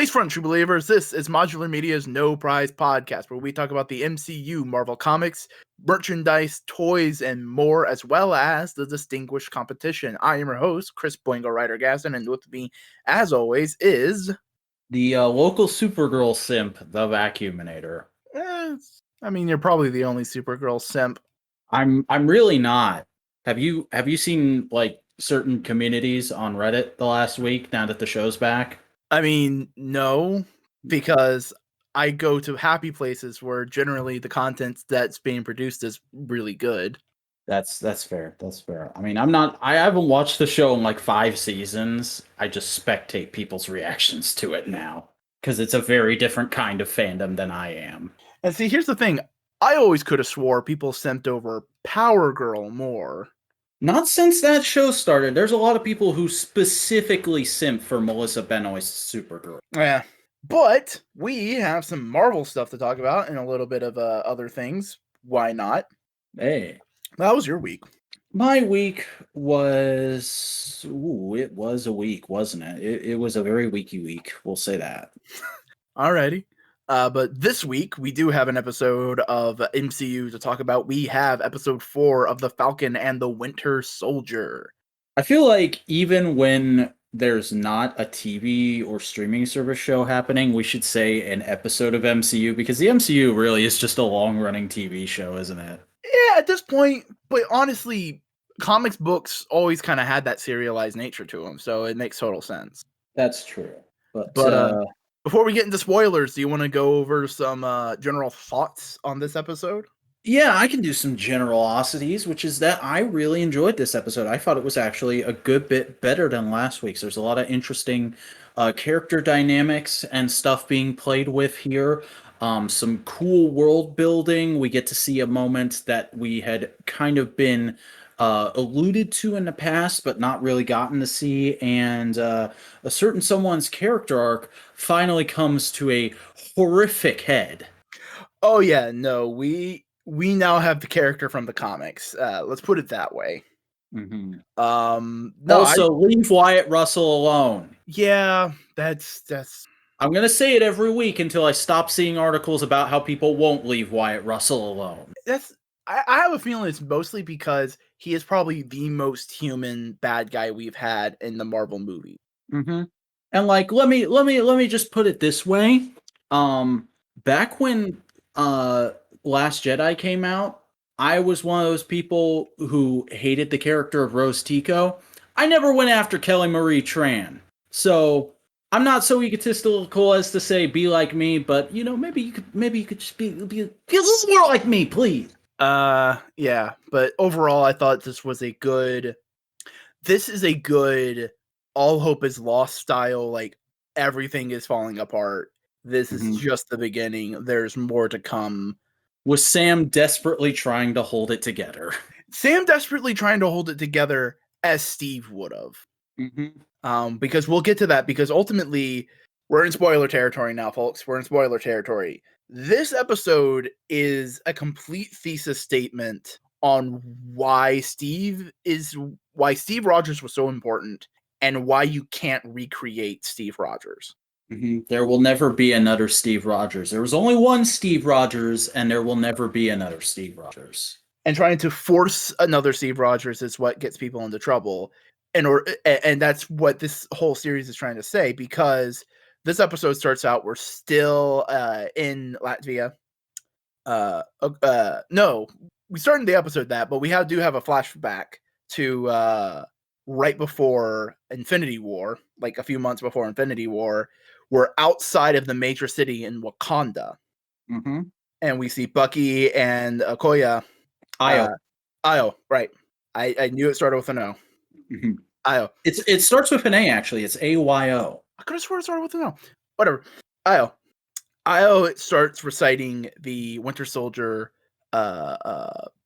Face front, true believers. This is Modular Media's No Prize podcast, where we talk about the MCU, Marvel Comics, merchandise, toys, and more, as well as the distinguished competition. I am your host, Chris Boingo Gaston, and with me, as always, is the local Supergirl simp, the Vacuuminator. I mean, you're probably the only Supergirl simp. I'm really not. Have you seen like certain communities on Reddit the last week now that the show's back? I mean, no, because I go to happy places where generally the content that's being produced is really good. That's fair. That's fair. I mean, I haven't watched the show in like 5 seasons. I just spectate people's reactions to it now because it's a very different kind of fandom than I am. And see, here's the thing. I always could have swore people simped over Power Girl more. Not since that show started. There's a lot of people who specifically simp for Melissa Benoist's Supergirl. Yeah. But we have some Marvel stuff to talk about and a little bit of other things. Why not? Hey. How was your week? My week was... it was a week, wasn't it? It was a very weeky week. We'll say that. Alrighty. But this week, we do have an episode of MCU to talk about. We have episode 4 of The Falcon and the Winter Soldier. I feel like even when there's not a TV or streaming service show happening, we should say an episode of MCU, because the MCU really is just a long-running TV show, isn't it? Yeah, at this point, but honestly, comics books always kind of had that serialized nature to them, so it makes total sense. That's true. But before we get into spoilers, do you want to go over some general thoughts on this episode? Yeah, I can do some generosities, which is that I really enjoyed this episode. I thought it was actually a good bit better than last week's. There's a lot of interesting character dynamics and stuff being played with here. Some cool world building. We get to see a moment that we had kind of been alluded to in the past, but not really gotten to see. And a certain someone's character arc finally comes to a horrific head. Oh yeah, no, we now have the character from the comics. Let's put it that way. Mm-hmm. Leave Wyatt Russell alone. Yeah, that's. I'm gonna say it every week until I stop seeing articles about how people won't leave Wyatt Russell alone. I have a feeling it's mostly because he is probably the most human bad guy we've had in the Marvel movie. Mm-hmm. And like, let me just put it this way. Back when Last Jedi came out, I was one of those people who hated the character of Rose Tico. I never went after Kelly Marie Tran, so I'm not so egotistical as to say be like me. But you know, maybe you could just be a little more like me, please. Yeah, but overall, I thought this is a good all hope is lost style. Like everything is falling apart. This is just the beginning. There's more to come. Was Sam desperately trying to hold it together? Sam desperately trying to hold it together as Steve would have. Mm-hmm. Because we'll get to that, because ultimately we're in spoiler territory now, folks. We're in spoiler territory. This episode is a complete thesis statement on why Steve Rogers was so important and why you can't recreate Steve Rogers. Mm-hmm. There will never be another Steve Rogers. There was only one Steve Rogers, and there will never be another Steve Rogers. And trying to force another Steve Rogers is what gets people into trouble. And that's what this whole series is trying to say, because this episode starts out, we're still in Latvia. No, we started the episode but we do have a flashback to right before Infinity War, like a few months before Infinity War. We're outside of the major city in Wakanda. Mm-hmm. And we see Bucky and Okoye. Io, right. I knew it started with an O. Mm-hmm. Io. It starts with an A, actually. It's AYO. I could have sworn it started with an O. Whatever. Io starts reciting the Winter Soldier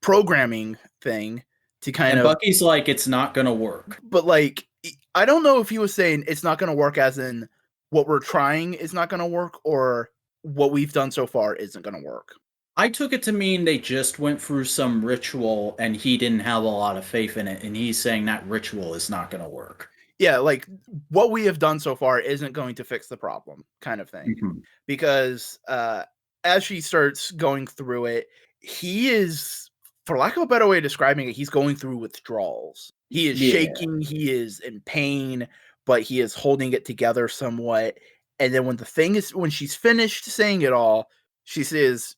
programming thing to kind of... Bucky's like, it's not going to work. But like, I don't know if he was saying it's not going to work as in what we're trying is not going to work, or what we've done so far isn't going to work. I took it to mean they just went through some ritual and he didn't have a lot of faith in it, and he's saying that ritual is not going to work. yeah, like what we have done so far isn't going to fix the problem, kind of thing. Because as she starts going through it, he is, for lack of a better way of describing it, he's going through withdrawals. He is shaking, he is in pain, but he is holding it together somewhat. And then when she's finished saying it all, she says,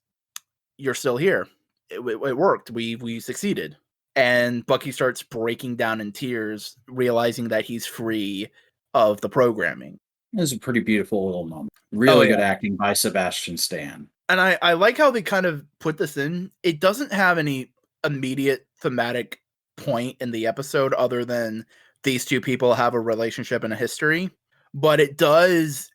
"You're still here. It worked. We succeeded." And Bucky starts breaking down in tears, realizing that he's free of the programming. It was a pretty beautiful little moment. Really good acting by Sebastian Stan. And I like how they kind of put this in. It doesn't have any immediate thematic point in the episode other than these two people have a relationship and a history, but it does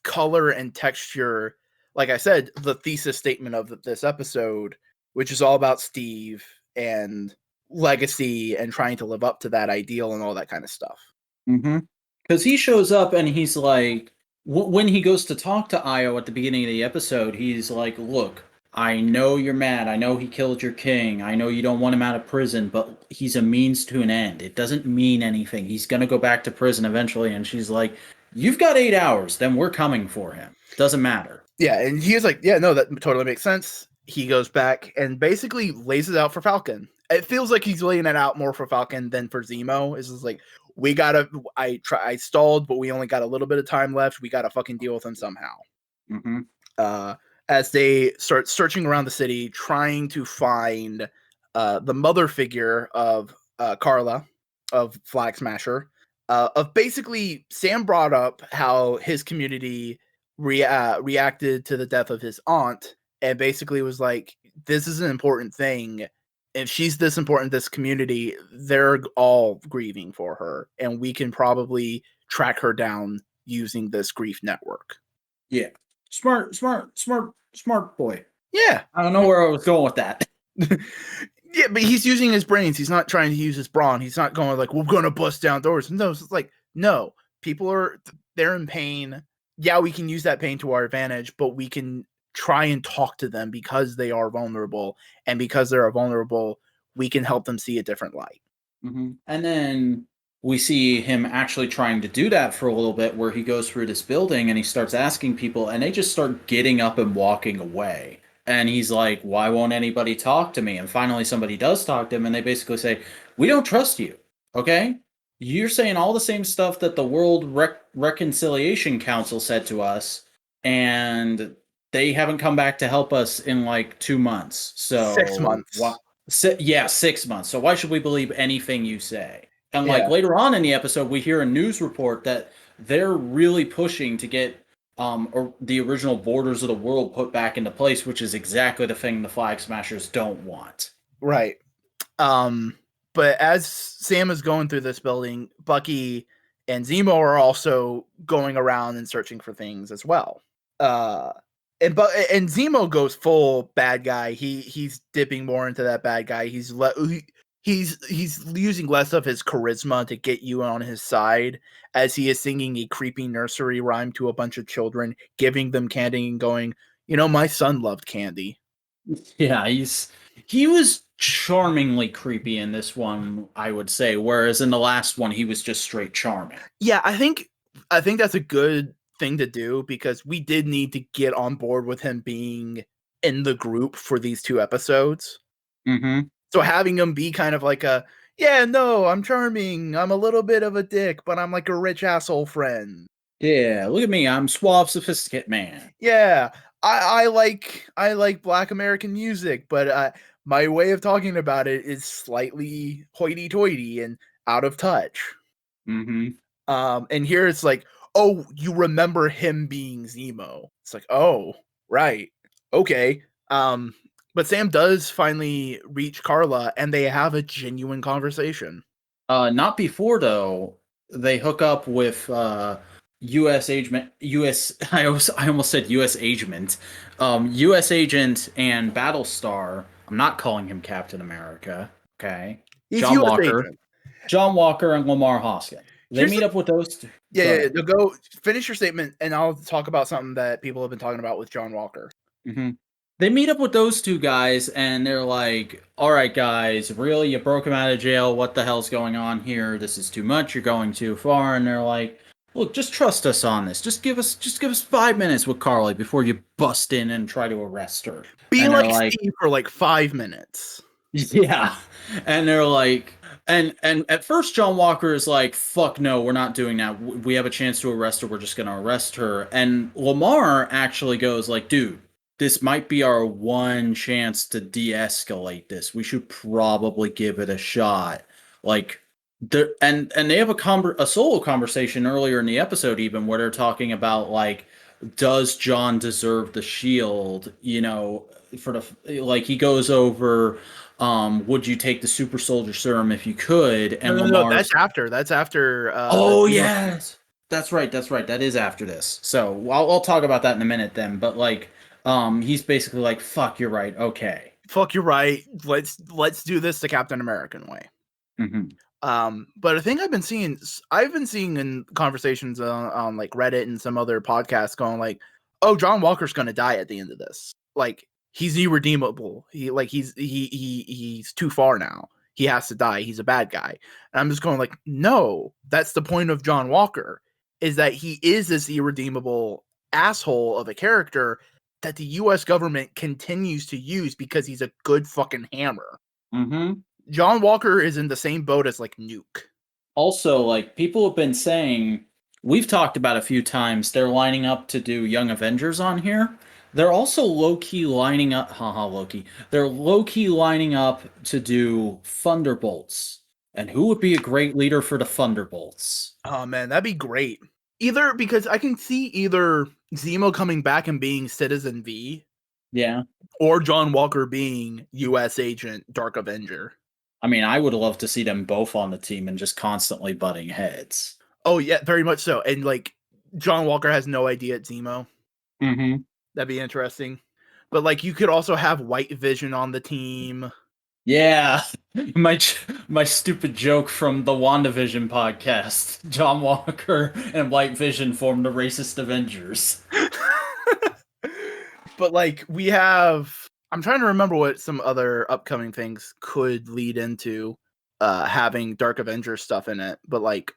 color and texture, like I said, the thesis statement of this episode, which is all about Steve and legacy and trying to live up to that ideal and all that kind of stuff. Because he shows up and he's like, when he goes to talk to Io at the beginning of the episode, he's like, look, I know you're mad. I know he killed your king. I know you don't want him out of prison, but he's a means to an end. It doesn't mean anything. He's going to go back to prison eventually. And she's like, you've got 8 hours. Then we're coming for him. Doesn't matter. Yeah. And he's like, yeah, no, that totally makes sense. He goes back and basically lays it out for Falcon. It feels like he's laying it out more for Falcon than for Zemo. It's just like, I stalled, but we only got a little bit of time left. We got to fucking deal with him somehow. As they start searching around the city, trying to find the mother figure of Carla, of Flag Smasher, of basically Sam brought up how his community reacted to the death of his aunt, and basically was like, this is an important thing. If she's this important to this community, they're all grieving for her, and we can probably track her down using this grief network. Yeah. Smart boy. Yeah. I don't know where I was going with that. Yeah, but he's using his brains. He's not trying to use his brawn. He's not going like, we're going to bust down doors. No, it's like, no, they're in pain. Yeah, we can use that pain to our advantage, but we can try and talk to them because they are vulnerable. And because they're vulnerable, we can help them see a different light. And then we see him actually trying to do that for a little bit, where he goes through this building and he starts asking people, and they just start getting up and walking away. And he's like, why won't anybody talk to me? And finally somebody does talk to him, and they basically say, we don't trust you, okay? You're saying all the same stuff that the World Reconciliation Council said to us, and they haven't come back to help us in like 2 months. So 6 months. 6 months. So why should we believe anything you say? And like later on in the episode, we hear a news report that they're really pushing to get or the original borders of the world put back into place, which is exactly the thing the Flag Smashers don't want. Right. But as Sam is going through this building, Bucky and Zemo are also going around and searching for things as well. And Zemo goes full bad guy. He's dipping more into that bad guy. He's using less of his charisma to get you on his side, as he is singing a creepy nursery rhyme to a bunch of children, giving them candy and going, my son loved candy. Yeah, he was charmingly creepy in this one, I would say, whereas in the last one he was just straight charming. Yeah, I think that's a good thing to do, because we did need to get on board with him being in the group for these 2 episodes. So having him be kind of like I'm charming, I'm a little bit of a dick, but I'm like a rich asshole friend. Yeah, look at me, I'm suave, sophisticated man. Yeah, I like Black American music, but my way of talking about it is slightly hoity-toity and out of touch. And here it's like, oh, you remember him being Zemo. It's like, oh, right. Okay. But Sam does finally reach Carla, and they have a genuine conversation. Not before, though. They hook up with U.S. agent, I almost said U.S. agent. U.S. agent and Battlestar. I'm not calling him Captain America. Okay. He's John US Walker. agent. John Walker and Lamar Hoskins. They meet up with those two. Yeah. Go finish your statement, and I'll talk about something that people have been talking about with John Walker. They meet up with those two guys, and they're like, "All right, guys, really, you broke him out of jail. What the hell's going on here? This is too much. You're going too far." And they're like, "Look, just trust us on this. Just give us 5 minutes with Carly before you bust in and try to arrest her." Be And they're like like, Steve for like 5 minutes. "Yeah," and they're like, and at first John Walker is like, "Fuck no, we're not doing that. We have a chance to arrest her. We're just gonna arrest her." And Lamar actually goes like, "Dude, this might be our one chance to de-escalate this. We should probably give it a shot." Like, and they have a solo conversation earlier in the episode, even where they're talking about like, does John deserve the shield? You know, for the like he goes over, would you take the super soldier serum if you could? And No. Lamar's, That's after. oh yes, that's right, that's right. That is after this. So I'll talk about that in a minute then. But like, he's basically like, "Fuck, you're right. Okay." Fuck, you're right. Let's do this the Captain American way. Mm-hmm. But a thing I've been seeing in conversations on like Reddit and some other podcasts going like, "Oh, John Walker's gonna die at the end of this. Like, he's irredeemable. He's too far now. He has to die. He's a bad guy." And I'm just going like, no, that's the point of John Walker, is that he is this irredeemable asshole of a character that the U.S. government continues to use because he's a good fucking hammer. Mm-hmm. John Walker is in the same boat as like Nuke. Also, like people have been saying, we've talked about a few times, they're lining up to do Young Avengers on here. They're also low key lining up, haha, low key. They're low key lining up to do Thunderbolts. And who would be a great leader for the Thunderbolts? Oh man, that'd be great. Either because I can see either Zemo coming back and being Citizen V, Yeah. or John Walker being U.S. Agent Dark Avenger. I mean, I would love to see them both on the team and just constantly butting heads. Oh yeah, very much so. And like John Walker has no idea it's Zemo. Mm-hmm. That'd be interesting. But like you could also have White Vision on the team. Yeah, my my stupid joke from the WandaVision podcast. John Walker and White Vision formed the racist Avengers. But like I'm trying to remember what some other upcoming things could lead into having Dark Avenger stuff in it. But like,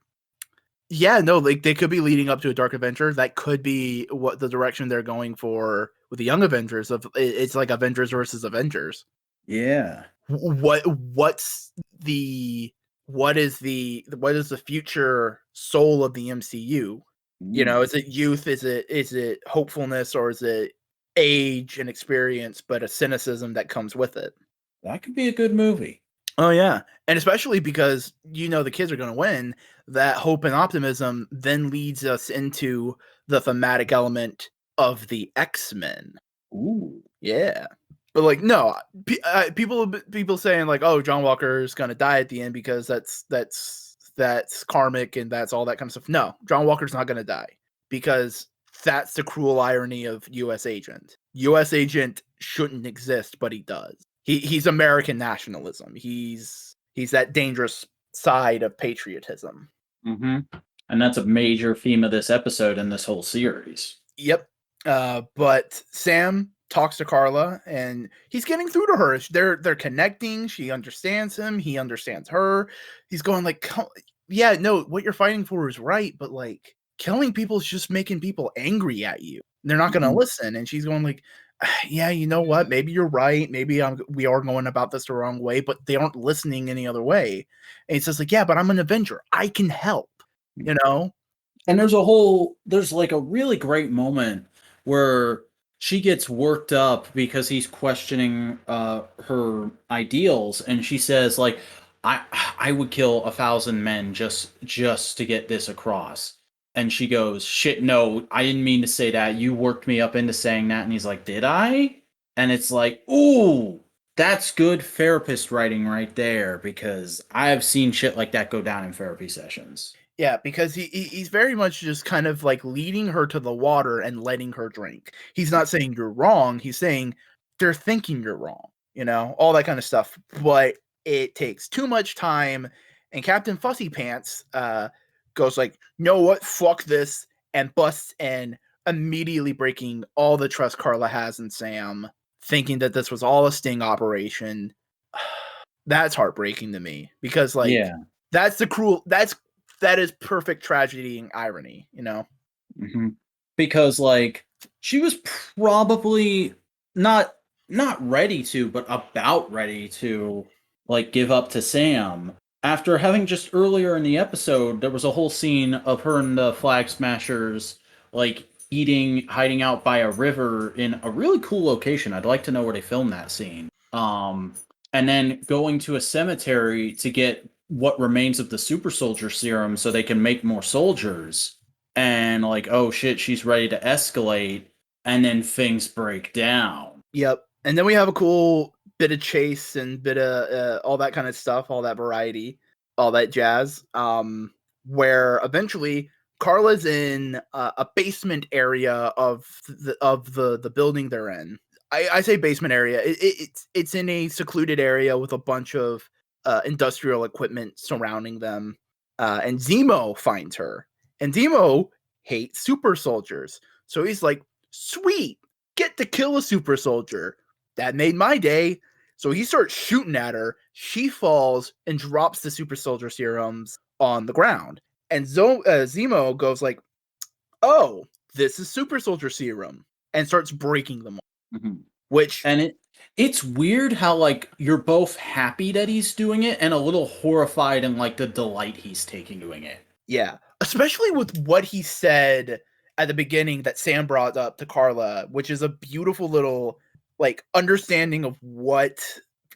yeah, no, like they could be leading up to a Dark Avenger. That could be what the direction they're going for with the Young Avengers. It's like Avengers versus Avengers. Yeah. What's the what is the future soul of the MCU? You know, is it youth? Is it hopefulness, or is it age and experience, but a cynicism that comes with it? That could be a good movie. Oh yeah, and especially because the kids are going to win. That hope and optimism then leads us into the thematic element of the X-Men. Ooh. Yeah. But like, no, people saying like, "Oh, John Walker is gonna die at the end because that's karmic and that's all that kind of stuff." No, John Walker's not gonna die because that's the cruel irony of U.S. Agent. U.S. Agent shouldn't exist, but he does. He's American nationalism. He's that dangerous side of patriotism. Mm-hmm. And that's a major theme of this episode and this whole series. Yep. But Sam talks to Carla and he's getting through to her. They're connecting. She understands him. He understands her. He's going like, yeah, no, what you're fighting for is right, but like killing people is just making people angry at you. They're not going to listen. And she's going like, yeah, you know what? Maybe you're right. Maybe we are going about this the wrong way, but they aren't listening any other way. And he says like, yeah, but I'm an Avenger. I can help, you know? And there's like a really great moment where she gets worked up because he's questioning her ideals, and she says like, I would kill 1,000 men just to get this across. And she goes, "Shit, no, I didn't mean to say that. You worked me up into saying that." And he's like, "Did I?" And it's like, ooh, that's good therapist writing right there, because I have seen shit like that go down in therapy sessions. Yeah, because he's very much just kind of like leading her to the water and letting her drink. He's not saying you're wrong. He's saying they're thinking you're wrong, all that kind of stuff. But it takes too much time. And Captain Fussy Pants goes like, "Know what? Fuck this," and busts in, immediately breaking all the trust Carla has in Sam. thinking that this was all a sting operation. That's heartbreaking to me because like that's that is perfect tragedy and irony, you know? Mm-hmm. Because like she was probably not ready to, but about ready to like give up to Sam. After having just earlier in the episode, there was a whole scene of her and the Flag Smashers like hiding out by a river in a really cool location. I'd like to know where they filmed that scene. And then going to a cemetery to get what remains of the super soldier serum so they can make more soldiers. And like, oh shit, she's ready to escalate. And then things break down. Yep. And then we have a cool bit of chase and bit of all that kind of stuff, all that variety, all that jazz. Where eventually Carla's in a basement area of the building they're in. I say basement area. It's in a secluded area with a bunch of industrial equipment surrounding them. And Zemo finds her. And Zemo hates super soldiers. So he's like, sweet, get to kill a super soldier. That made my day. So he starts shooting at her. She falls and drops the super soldier serums on the ground. And Zemo goes like, oh, this is super soldier serum. And starts breaking them. Mm-hmm. Which and it's weird how like you're both happy that he's doing it and a little horrified in like the delight he's taking doing it. Yeah, especially with what he said at the beginning that Sam brought up to Carla, which is a beautiful little like understanding of what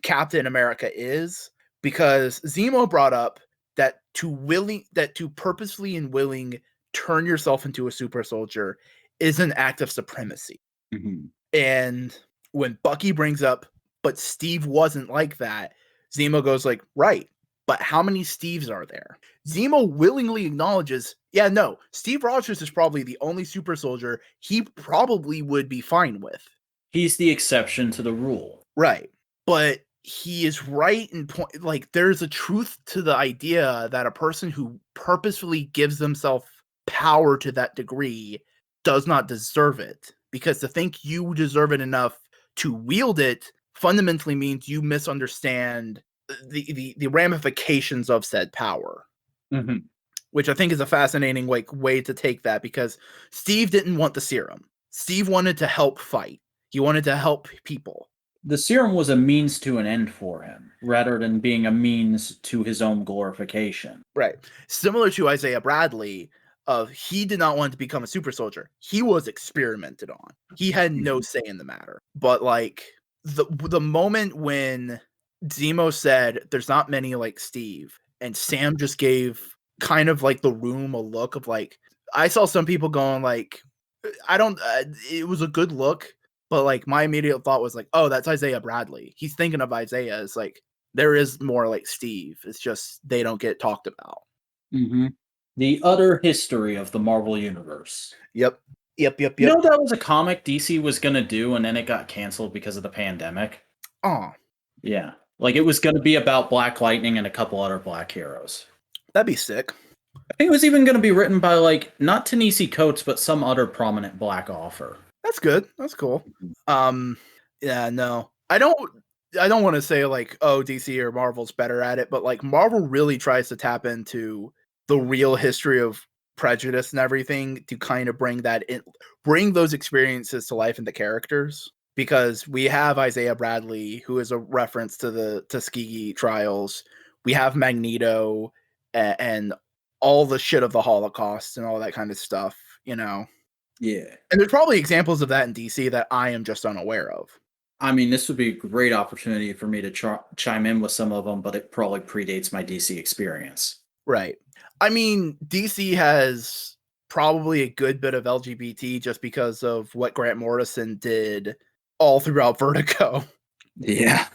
Captain America is, because Zemo brought up that to purposefully and willing turn yourself into a super soldier is an act of supremacy. Mm-hmm. And when Bucky brings up, but Steve wasn't like that, Zemo goes like, right, but how many Steves are there? Zemo willingly acknowledges, yeah, no, Steve Rogers is probably the only super soldier he probably would be fine with. He's the exception to the rule. Right. But he is right in point. Like, there's a truth to the idea that a person who purposefully gives themselves power to that degree does not deserve it. Because to think you deserve it enough to wield it fundamentally means you misunderstand the ramifications of said power. Mm-hmm. Which I think is a fascinating way to take that, because Steve didn't want the serum. Steve wanted to help fight. He wanted to help people. The serum was a means to an end for him, rather than being a means to his own glorification. Right. Similar to Isaiah Bradley, he did not want to become a super soldier. He was experimented on. He had no say in the matter. But like the moment when Zemo said there's not many like Steve, and Sam just gave kind of like the room a look of like, I saw some people going like, it was a good look, but like my immediate thought was like, oh, that's Isaiah Bradley. He's thinking of Isaiah as like, there is more like Steve. It's just they don't get talked about. Mm-hmm. The utter history of the Marvel Universe. Yep. You know that was a comic DC was going to do, and then it got canceled because of the pandemic? Oh. Yeah. Like, it was going to be about Black Lightning and a couple other Black heroes. That'd be sick. I think it was even going to be written by, like, not Ta-Nehisi Coates, but some other prominent Black author. That's good. That's cool. Yeah, no. I don't want to say, like, oh, DC or Marvel's better at it, but, like, Marvel really tries to tap into the real history of prejudice and everything to kind of bring those experiences to life in the characters. Because we have Isaiah Bradley, who is a reference to the Tuskegee trials. We have Magneto and all the shit of the Holocaust and all that kind of stuff, you know? Yeah. And there's probably examples of that in DC that I am just unaware of. I mean, this would be a great opportunity for me to chime in with some of them, but it probably predates my DC experience. Right. I mean, DC has probably a good bit of LGBT just because of what Grant Morrison did all throughout Vertigo. Yeah.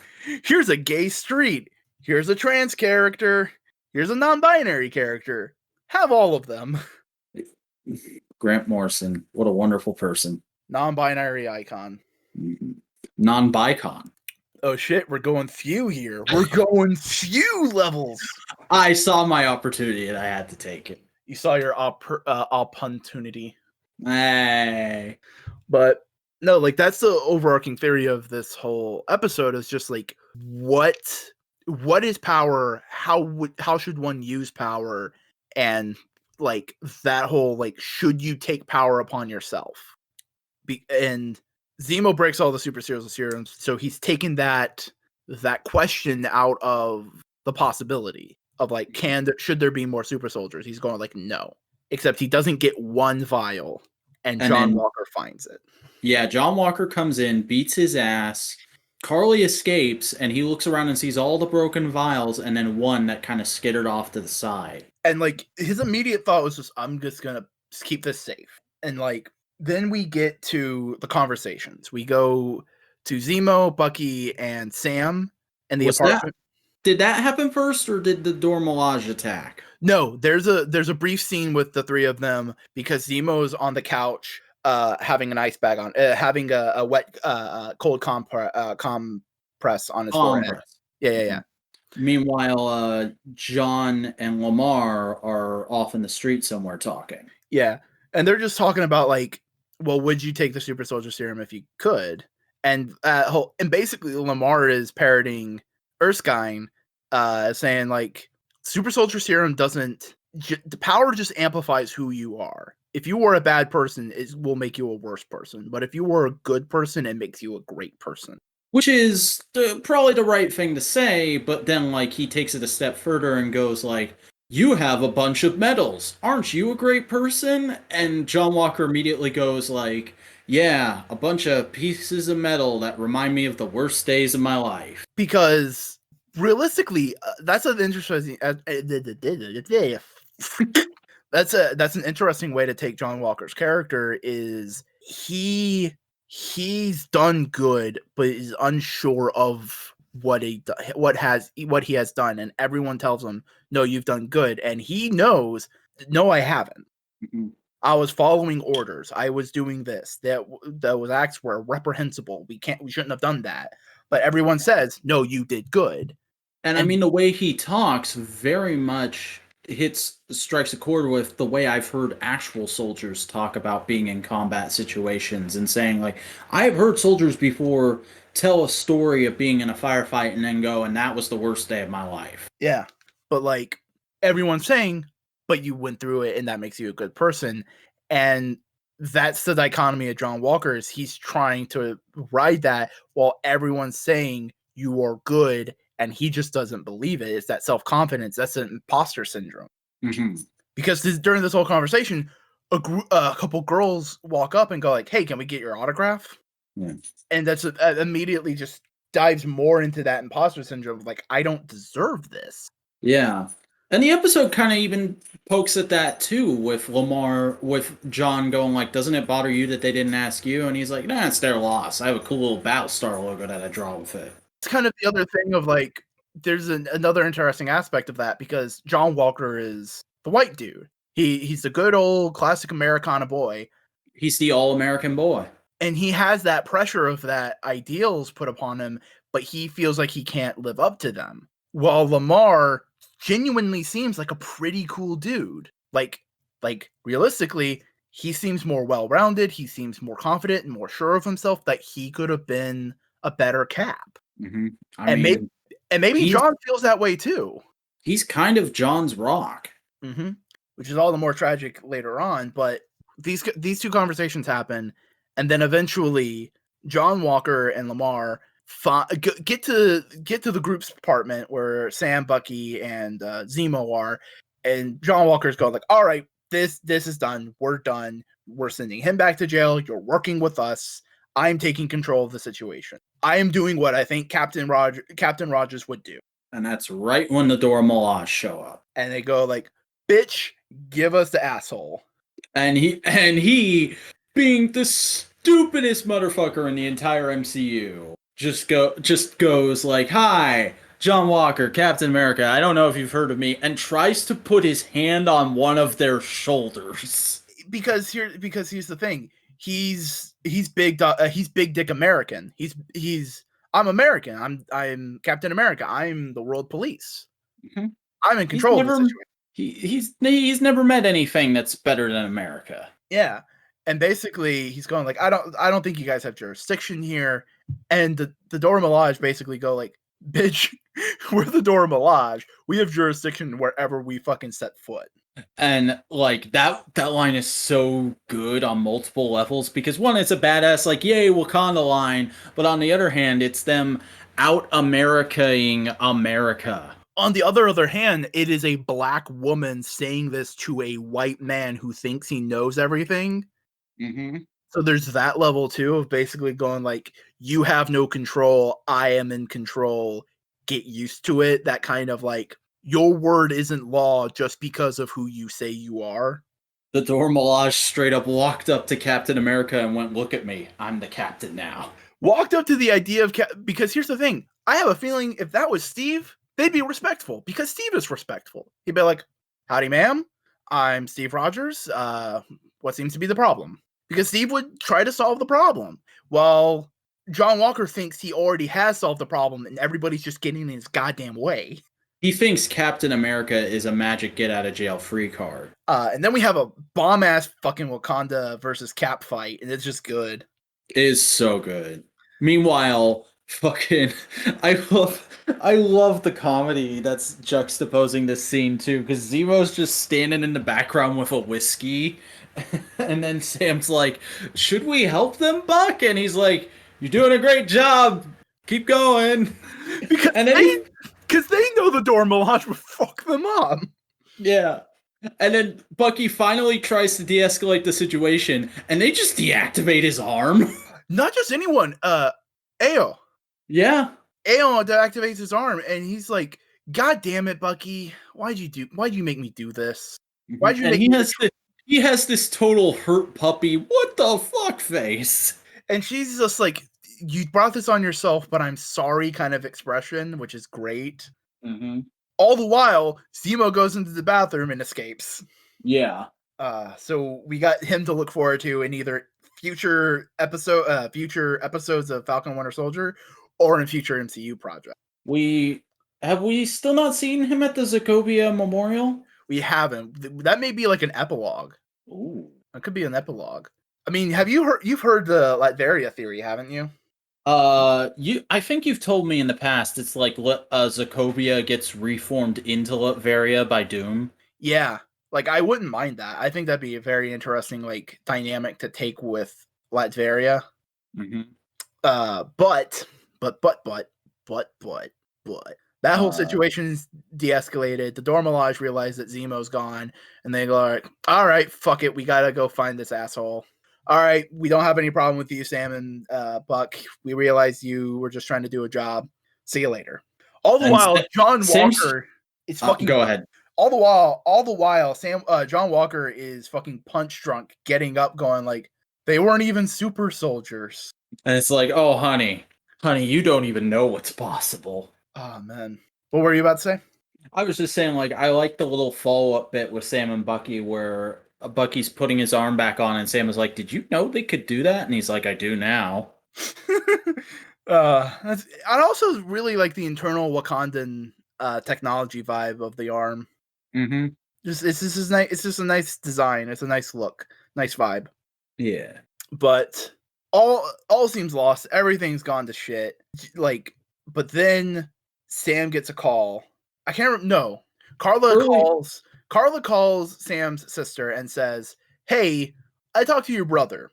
Here's a gay street. Here's a trans character. Here's a non-binary character. Have all of them. Grant Morrison, what a wonderful person. Non-binary icon. Non-bicon. Oh shit, we're going few here. We're going few levels. I saw my opportunity and I had to take it. You saw your opportunity. Hey. But No, like that's the overarching theory of this whole episode is just like what is power? How should one use power? And like that whole like should you take power upon yourself? And Zemo breaks all the super serums, so he's taken that question out of the possibility of like should there be more super soldiers? He's going like no, except he doesn't get one vial, and John Walker finds it. Yeah, John Walker comes in, beats his ass. Carly escapes, and he looks around and sees all the broken vials, and then one that kind of skittered off to the side. And like his immediate thought was just, I'm just gonna keep this safe. And like then we get to the conversations. We go to Zemo, Bucky, and Sam in the apartment. Did that happen first, or did the Dormelage attack? No, there's a brief scene with the three of them because Zemo's on the couch, having an ice bag on, having a wet, cold compress on his forehead. Yeah. Meanwhile, John and Lamar are off in the street somewhere talking. Yeah, and they're just talking about like, well, would you take the super soldier serum if you could? And basically Lamar is parroting Erskine, saying like super soldier serum doesn't the power just amplifies who you are. If you were a bad person, it will make you a worse person, but if you were a good person, it makes you a great person. Which is probably the right thing to say, but then like he takes it a step further and goes like, you have a bunch of medals. Aren't you a great person? And John Walker immediately goes like, yeah, a bunch of pieces of metal that remind me of the worst days of my life. Because realistically, that's an interesting that's an interesting way to take John Walker's character. Is he's done good, but is unsure of what he has done, and everyone tells him, no, you've done good, and he knows, no, I haven't. Mm-hmm. I was following orders. I was doing this. Those acts were reprehensible. We shouldn't have done that. But everyone says, no, you did good. And I mean, the way he talks very much strikes a chord with the way I've heard actual soldiers talk about being in combat situations and saying like, I've heard soldiers before tell a story of being in a firefight and then go, and that was the worst day of my life. Yeah. But like everyone's saying, but you went through it and that makes you a good person. And that's the dichotomy of John Walker, is he's trying to ride that while everyone's saying you are good, and he just doesn't believe it. It's that self-confidence. That's an imposter syndrome. Mm-hmm. Because during this whole conversation, a couple girls walk up and go like, hey, can we get your autograph? Yeah. And that's immediately just dives more into that imposter syndrome. Like, I don't deserve this. Yeah. And the episode kind of even pokes at that too, with John going like, doesn't it bother you that they didn't ask you? And he's like, nah, it's their loss. I have a cool little Battlestar logo that I draw with it. It's kind of the other thing of like, there's another interesting aspect of that, because John Walker is the white dude. He's the good old classic Americana boy. He's the all-American boy. And he has that pressure of that ideals put upon him, but he feels like he can't live up to them. While Lamar genuinely seems like a pretty cool dude. Like realistically, he seems more well-rounded. He seems more confident and more sure of himself that he could have been a better Cap. Mm-hmm. Maybe John feels that way too. He's kind of John's rock. Mm-hmm. Which is all the more tragic later on. But these two conversations happen, and then eventually John Walker and Lamar get to the group's apartment where Sam, Bucky, and Zemo are, and John Walker's going like, all right, this is done. We're done. We're sending him back to jail. You're working with us. I'm taking control of the situation. I am doing what I think Captain Rogers would do. And that's right when the Dora Milaje show up. And they go like, bitch, give us the asshole. And he being the stupidest motherfucker in the entire MCU, just goes like, hi, John Walker, Captain America, I don't know if you've heard of me, and tries to put his hand on one of their shoulders. Because here's the thing. He's big dick American. I'm American. I'm Captain America. I'm the world police. Mm-hmm. I'm in control of the situation. He's never met anything that's better than America. Yeah. And basically, he's going like, I don't think you guys have jurisdiction here. And the Dora Milaje basically go like, bitch, we're the Dora Milaje. We have jurisdiction wherever we fucking set foot. And like that line is so good on multiple levels because one, it's a badass like yay Wakanda line, but on the other hand, it's them out Americaing America. On the other hand, it is a black woman saying this to a white man who thinks he knows everything. Mm-hmm. So there's that level too of basically going like, you have no control, I am in control, get used to it. That kind of like, your word isn't law just because of who you say you are. The Dora Milaje straight up walked up to Captain America and went, look at me, I'm the captain now. Walked up to the idea of, because here's the thing, I have a feeling if that was Steve, they'd be respectful, because Steve is respectful. He'd be like, howdy ma'am, I'm Steve Rogers, what seems to be the problem? Because Steve would try to solve the problem, while John Walker thinks he already has solved the problem and everybody's just getting in his goddamn way. He thinks Captain America is a magic get-out-of-jail-free card. And then we have a bomb-ass fucking Wakanda versus Cap fight, and it's just good. It is so good. Meanwhile, fucking, I love the comedy that's juxtaposing this scene, too, because Zemo's just standing in the background with a whiskey, and then Sam's like, should we help them, Buck? And he's like, you're doing a great job. Keep going. Because and then they know the Dora Milaje would fuck them up. Yeah. And then Bucky finally tries to de-escalate the situation, and they just deactivate his arm. Not just anyone. Ayo. Yeah. Ayo deactivates his arm, and he's like, God damn it, Bucky. Why'd you make me do this? Why'd you make me he has this total hurt puppy, what the fuck face. And she's just like, you brought this on yourself, but I'm sorry kind of expression, which is great. Mm-hmm. All the while, Zemo goes into the bathroom and escapes. Yeah. So we got him to look forward to in either future episodes of Falcon Winter Soldier or in future MCU projects. Have we still not seen him at the Sokovia Memorial? We haven't. That may be like an epilogue. Ooh. It could be an epilogue. I mean, you've heard the Latveria theory, haven't you? I think you've told me in the past it's like Sokovia gets reformed into Latveria by Doom. Yeah, like I wouldn't mind that. I think that'd be a very interesting like dynamic to take with Latveria. Mm-hmm. But that whole situation's de-escalated. The Dora Milaje realize that Zemo's gone, and they go like, all right, fuck it, we gotta go find this asshole. All right, we don't have any problem with you, Sam and Buck. We realize you were just trying to do a job. See you later. All the while, John Walker is fucking. Go ahead. All the while, John Walker is fucking punch drunk, getting up, going like, they weren't even super soldiers. And it's like, oh, honey, you don't even know what's possible. Oh man, what were you about to say? I was just saying, like, I like the little follow-up bit with Sam and Bucky where Bucky's putting his arm back on, and Sam was like, "Did you know they could do that?" And he's like, "I do now." I also really like the internal Wakandan technology vibe of the arm. Mm-hmm. It's just a nice design. It's a nice look, nice vibe. Yeah. But all seems lost. Everything's gone to shit. Like, but then Sam gets a call. I can't remember. No, Carla calls Sam's sister and says, "Hey, I talked to your brother.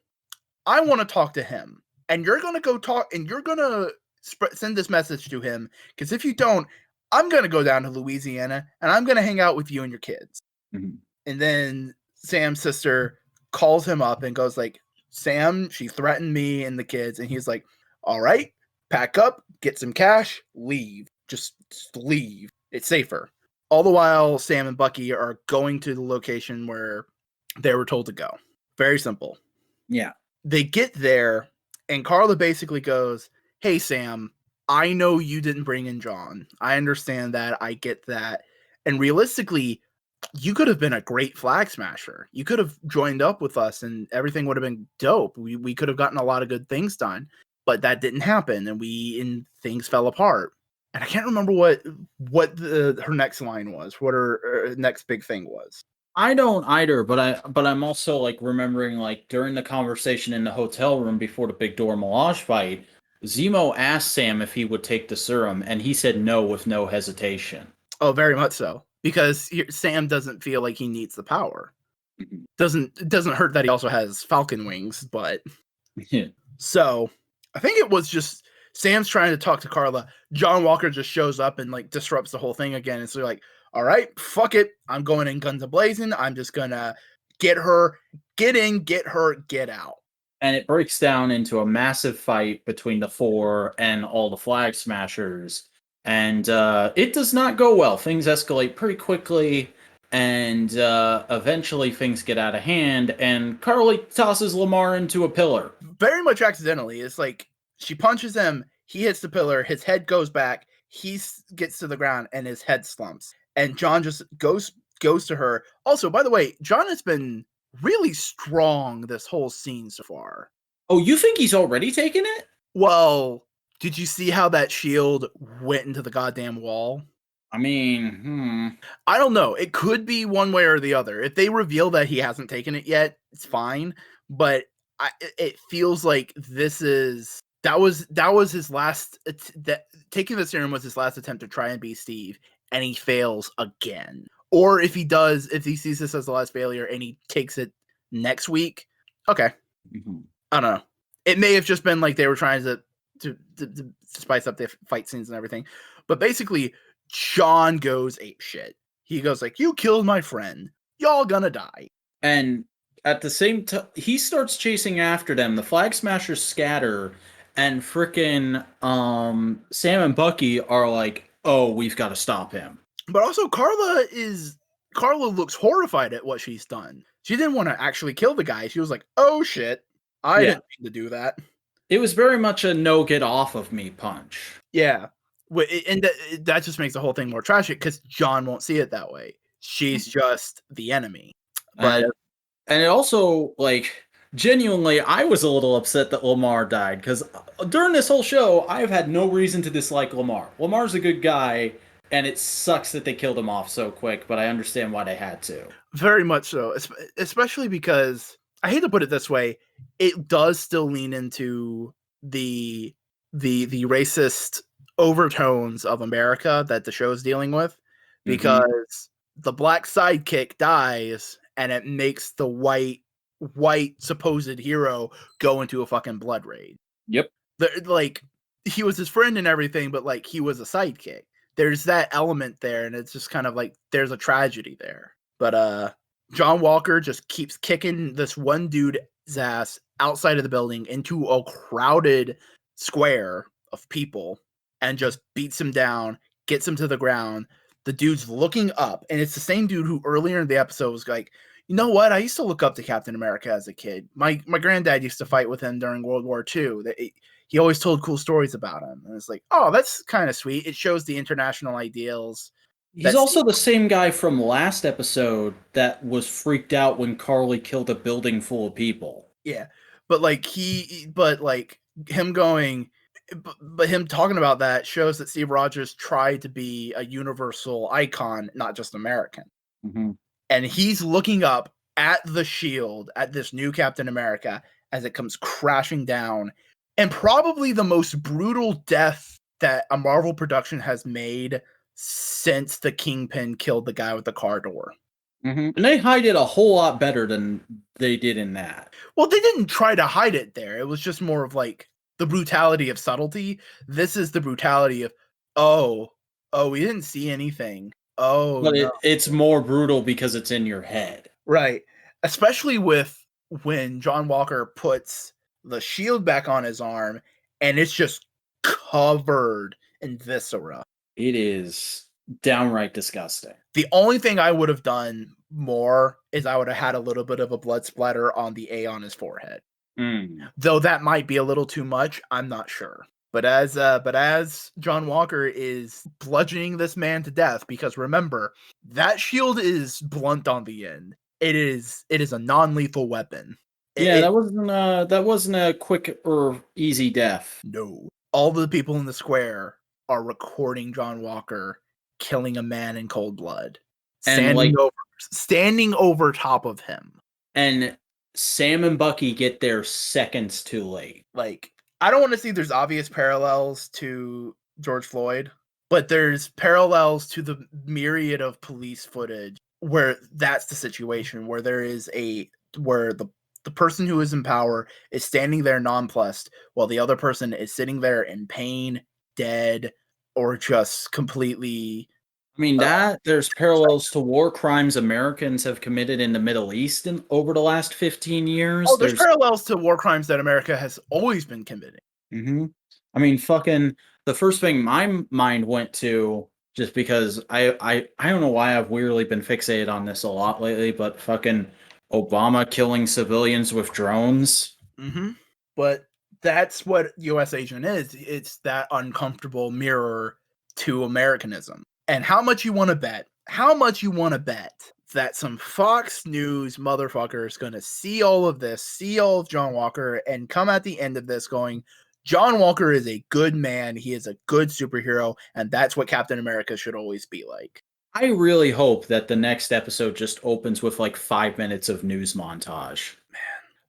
I want to talk to him, and you're gonna go talk, and you're gonna send this message to him. Because if you don't, I'm gonna go down to Louisiana and I'm gonna hang out with you and your kids." Mm-hmm. And then Sam's sister calls him up and goes like, "Sam, she threatened me and the kids," and he's like, "All right, pack up, get some cash, leave. Just leave. It's safer." All the while, Sam and Bucky are going to the location where they were told to go. Very simple. Yeah. They get there, and Carla basically goes, "Hey, Sam, I know you didn't bring in John. I understand that. I get that. And realistically, you could have been a great flag smasher. You could have joined up with us, and everything would have been dope. We could have gotten a lot of good things done. But that didn't happen, and things fell apart." And I can't remember what her next line was, what her next big thing was. I don't either, but I'm also like remembering like during the conversation in the hotel room before the big door Mirage fight, Zemo asked Sam if he would take the serum, and he said no with no hesitation. Oh, very much so. Because Sam doesn't feel like he needs the power. Mhm. It doesn't hurt that he also has Falcon wings, but Yeah. so I think it was just Sam's trying to talk to Carla. John Walker just shows up and like disrupts the whole thing again. And so you're like, all right, fuck it. I'm going in guns a-blazing. I'm just gonna get her, get in, get her, get out. And it breaks down into a massive fight between the four and all the Flag Smashers. And it does not go well. Things escalate pretty quickly, and eventually things get out of hand, and Carly tosses Lamar into a pillar. Very much accidentally. It's like she punches him, he hits the pillar, his head goes back, he gets to the ground, and his head slumps. And John just goes to her. Also, by the way, John has been really strong this whole scene so far. Oh, you think he's already taken it? Well, did you see how that shield went into the goddamn wall? I mean, I don't know. It could be one way or the other. If they reveal that he hasn't taken it yet, it's fine. But it feels like that was his last. Taking the serum was his last attempt to try and be Steve, and he fails again. Or if he sees this as the last failure and he takes it next week, okay. Mm-hmm. I don't know. It may have just been like they were trying to spice up the fight scenes and everything. But basically, John goes apeshit. He goes like, "You killed my friend. Y'all gonna die." And at the same time, he starts chasing after them. The Flag Smashers scatter, and frickin' Sam and Bucky are like, "Oh, we've got to stop him." But also, Carla looks horrified at what she's done. She didn't want to actually kill the guy. She was like, "Oh shit, I didn't mean to do that." It was very much a no get off of me punch. Yeah. And that just makes the whole thing more tragic because John won't see it that way. She's just the enemy. But and it also, like, genuinely, I was a little upset that Lamar died because during this whole show, I've had no reason to dislike Lamar. Lamar's a good guy, and it sucks that they killed him off so quick, but I understand why they had to. Very much so, especially because I hate to put it this way, it does still lean into the racist overtones of America that the show is dealing with, because the black sidekick dies and it makes the white supposed hero go into a fucking blood rage. Yep. Like, he was his friend and everything, but like he was a sidekick. There's that element there, and it's just kind of like there's a tragedy there. But John Walker just keeps kicking this one dude's ass outside of the building into a crowded square of people and just beats him down, gets him to the ground. The dude's looking up, and it's the same dude who earlier in the episode was like, "You know what? I used to look up to Captain America as a kid. My granddad used to fight with him during World War II. He always told cool stories about him." And it's like, oh, that's kind of sweet. It shows the international ideals. He's also the same guy from last episode that was freaked out when Carly killed a building full of people. Yeah, but him talking about that shows that Steve Rogers tried to be a universal icon, not just American. Mm-hmm. And he's looking up at the shield, at this new Captain America, as it comes crashing down. And probably the most brutal death that a Marvel production has made since the Kingpin killed the guy with the car door. Mm-hmm. And they hide it a whole lot better than they did in that. Well, they didn't try to hide it there. It was just more of like the brutality of subtlety. This is the brutality of, oh, we didn't see anything. Oh, but it's more brutal because it's in your head. Right. Especially with when John Walker puts the shield back on his arm and it's just covered in viscera. It is downright disgusting. The only thing I would have done more is I would have had a little bit of a blood splatter on the A on his forehead. Though that might be a little too much, I'm not sure. But as John Walker is bludgeoning this man to death, because remember, that shield is blunt on the end. It is a non-lethal weapon. That wasn't a quick or easy death. No. All the people in the square are recording John Walker killing a man in cold blood. And like, standing over top of him. And Sam and Bucky get there seconds too late. Like, I don't want to see there's obvious parallels to George Floyd, but there's parallels to the myriad of police footage where that's the situation, where there is where the person who is in power is standing there nonplussed while the other person is sitting there in pain, dead, or just completely... I mean, there's parallels to war crimes Americans have committed in the Middle East over the last 15 years. Oh, there's parallels to war crimes that America has always been committing. Mm-hmm. I mean, fucking, the first thing my mind went to, just because I don't know why I've weirdly been fixated on this a lot lately, but fucking Obama killing civilians with drones. Mm-hmm. But that's what U.S. Agent is. It's that uncomfortable mirror to Americanism. And how much you want to bet that some Fox News motherfucker is going to see all of this, see all of John Walker, and come at the end of this going, John Walker is a good man, he is a good superhero, and that's what Captain America should always be like. I really hope that the next episode just opens with like 5 minutes of news montage. Man,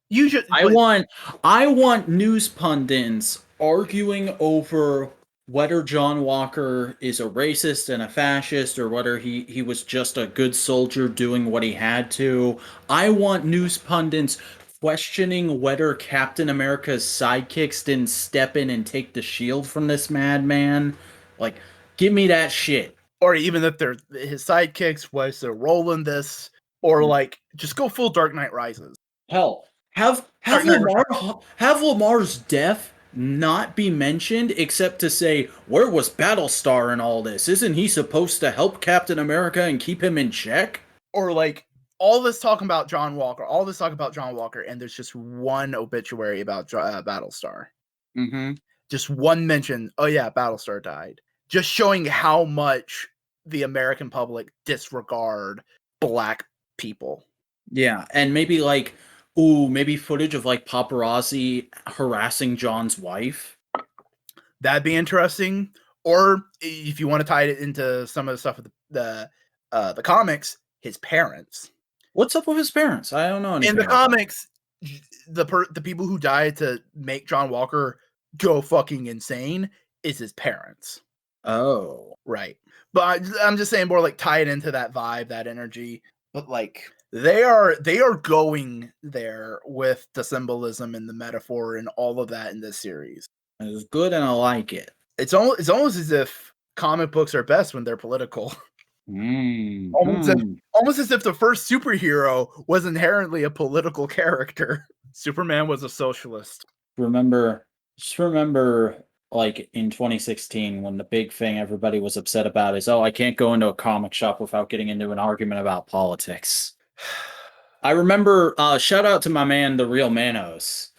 you should. I want news pundits arguing over whether John Walker is a racist and a fascist, or whether he was just a good soldier doing what he had to. I want news pundits questioning whether Captain America's sidekicks didn't step in and take the shield from this madman. Like, give me that shit. Or even if his sidekicks was their role in this, or like just go full Dark Knight Rises. Hell, have Lamar's death not be mentioned, except to say, where was Battlestar in all this? Isn't he supposed to help Captain America and keep him in check? Or like, all this talk about John Walker, and there's just one obituary about Battlestar. Mm-hmm. Just one mention, oh yeah, Battlestar died. Just showing how much the American public disregard black people. Yeah, and maybe like, maybe footage of like paparazzi harassing John's wife. That'd be interesting. Or if you want to tie it into some of the stuff with the comics, his parents. What's up with his parents? I don't know anything. In the comics, the people who died to make John Walker go fucking insane is his parents. Oh, right. But I'm just saying, more like tie it into that vibe, that energy. But like, they are going there with the symbolism and the metaphor and all of that in this series. It's good and I like it. It's almost as if comic books are best when they're political. Almost as if the first superhero was inherently a political character. Superman was a socialist. Just remember, like in 2016, when the big thing everybody was upset about is, I can't go into a comic shop without getting into an argument about politics. I remember, shout out to my man, The Real Manos.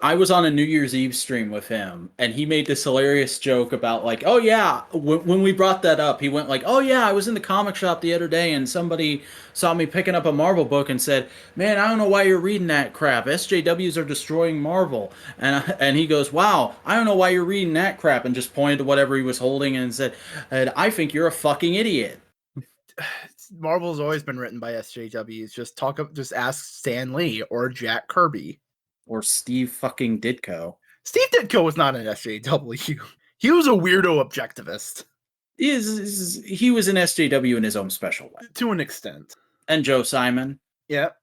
I was on a New Year's Eve stream with him, and he made this hilarious joke about like, oh yeah, when we brought that up, he went like, oh yeah, I was in the comic shop the other day, and somebody saw me picking up a Marvel book and said, man, I don't know why you're reading that crap. SJWs are destroying Marvel. And he goes, wow, I don't know why you're reading that crap, and just pointed to whatever he was holding and said, I think you're a fucking idiot. Marvel's always been written by SJWs. Just ask Stan Lee or Jack Kirby. Or Steve fucking Ditko. Steve Ditko was not an SJW. He was a weirdo objectivist. He was an SJW in his own special way. To an extent. And Joe Simon. Yep.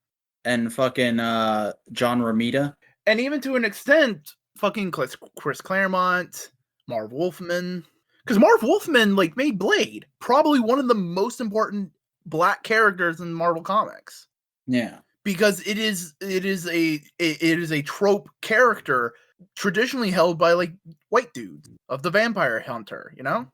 And fucking John Romita. And even to an extent, fucking Chris Claremont, Marv Wolfman. Because Marv Wolfman like made Blade. Probably one of the most important black characters in Marvel Comics. Yeah. Because it is a trope character traditionally held by like white dudes of the vampire hunter, you know?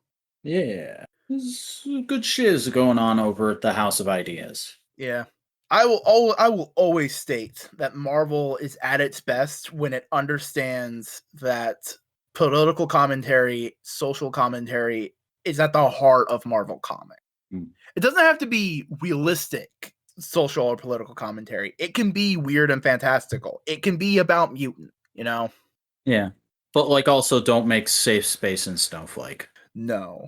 Yeah. There's good shiz going on over at the House of Ideas. Yeah. I will always state that Marvel is at its best when it understands that political commentary, social commentary is at the heart of Marvel comics. It doesn't have to be realistic social or political commentary. It can be weird and fantastical. It can be about mutant, you know? Yeah. But like also don't make Safe Space and Snowflake. No.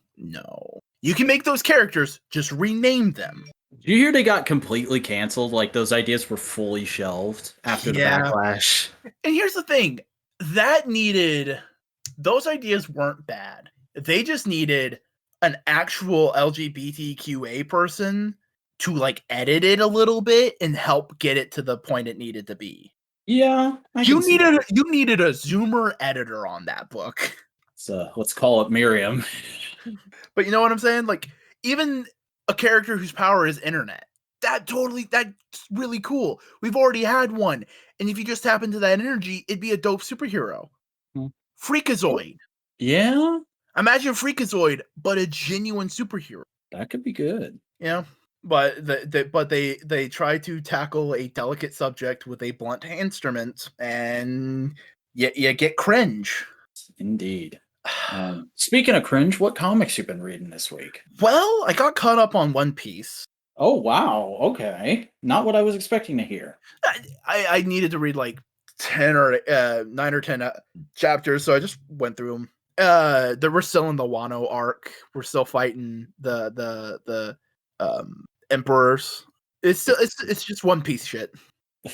You can make those characters, just rename them. Did you hear they got completely canceled? Like those ideas were fully shelved after the backlash. And here's the thing, those ideas weren't bad. They just needed an actual LGBTQA person to like edit it a little bit and help get it to the point it needed to be. Yeah, you needed a Zoomer editor on that book. So let's call it Miriam. But you know what I'm saying? Like, even a character whose power is internet. That's really cool. We've already had one. And if you just tap into that energy, it'd be a dope superhero. Freakazoid. Yeah. Imagine Freakazoid, but a genuine superhero. That could be good. Yeah. But they try to tackle a delicate subject with a blunt instrument, and you get cringe. Indeed. Speaking of cringe, what comics you been reading this week? Well, I got caught up on One Piece. Oh, wow. Okay. Not what I was expecting to hear. I needed to read like 10 or 9 or 10 chapters, so I just went through them. We're still in the Wano arc. We're still fighting the emperors. It's just One Piece shit.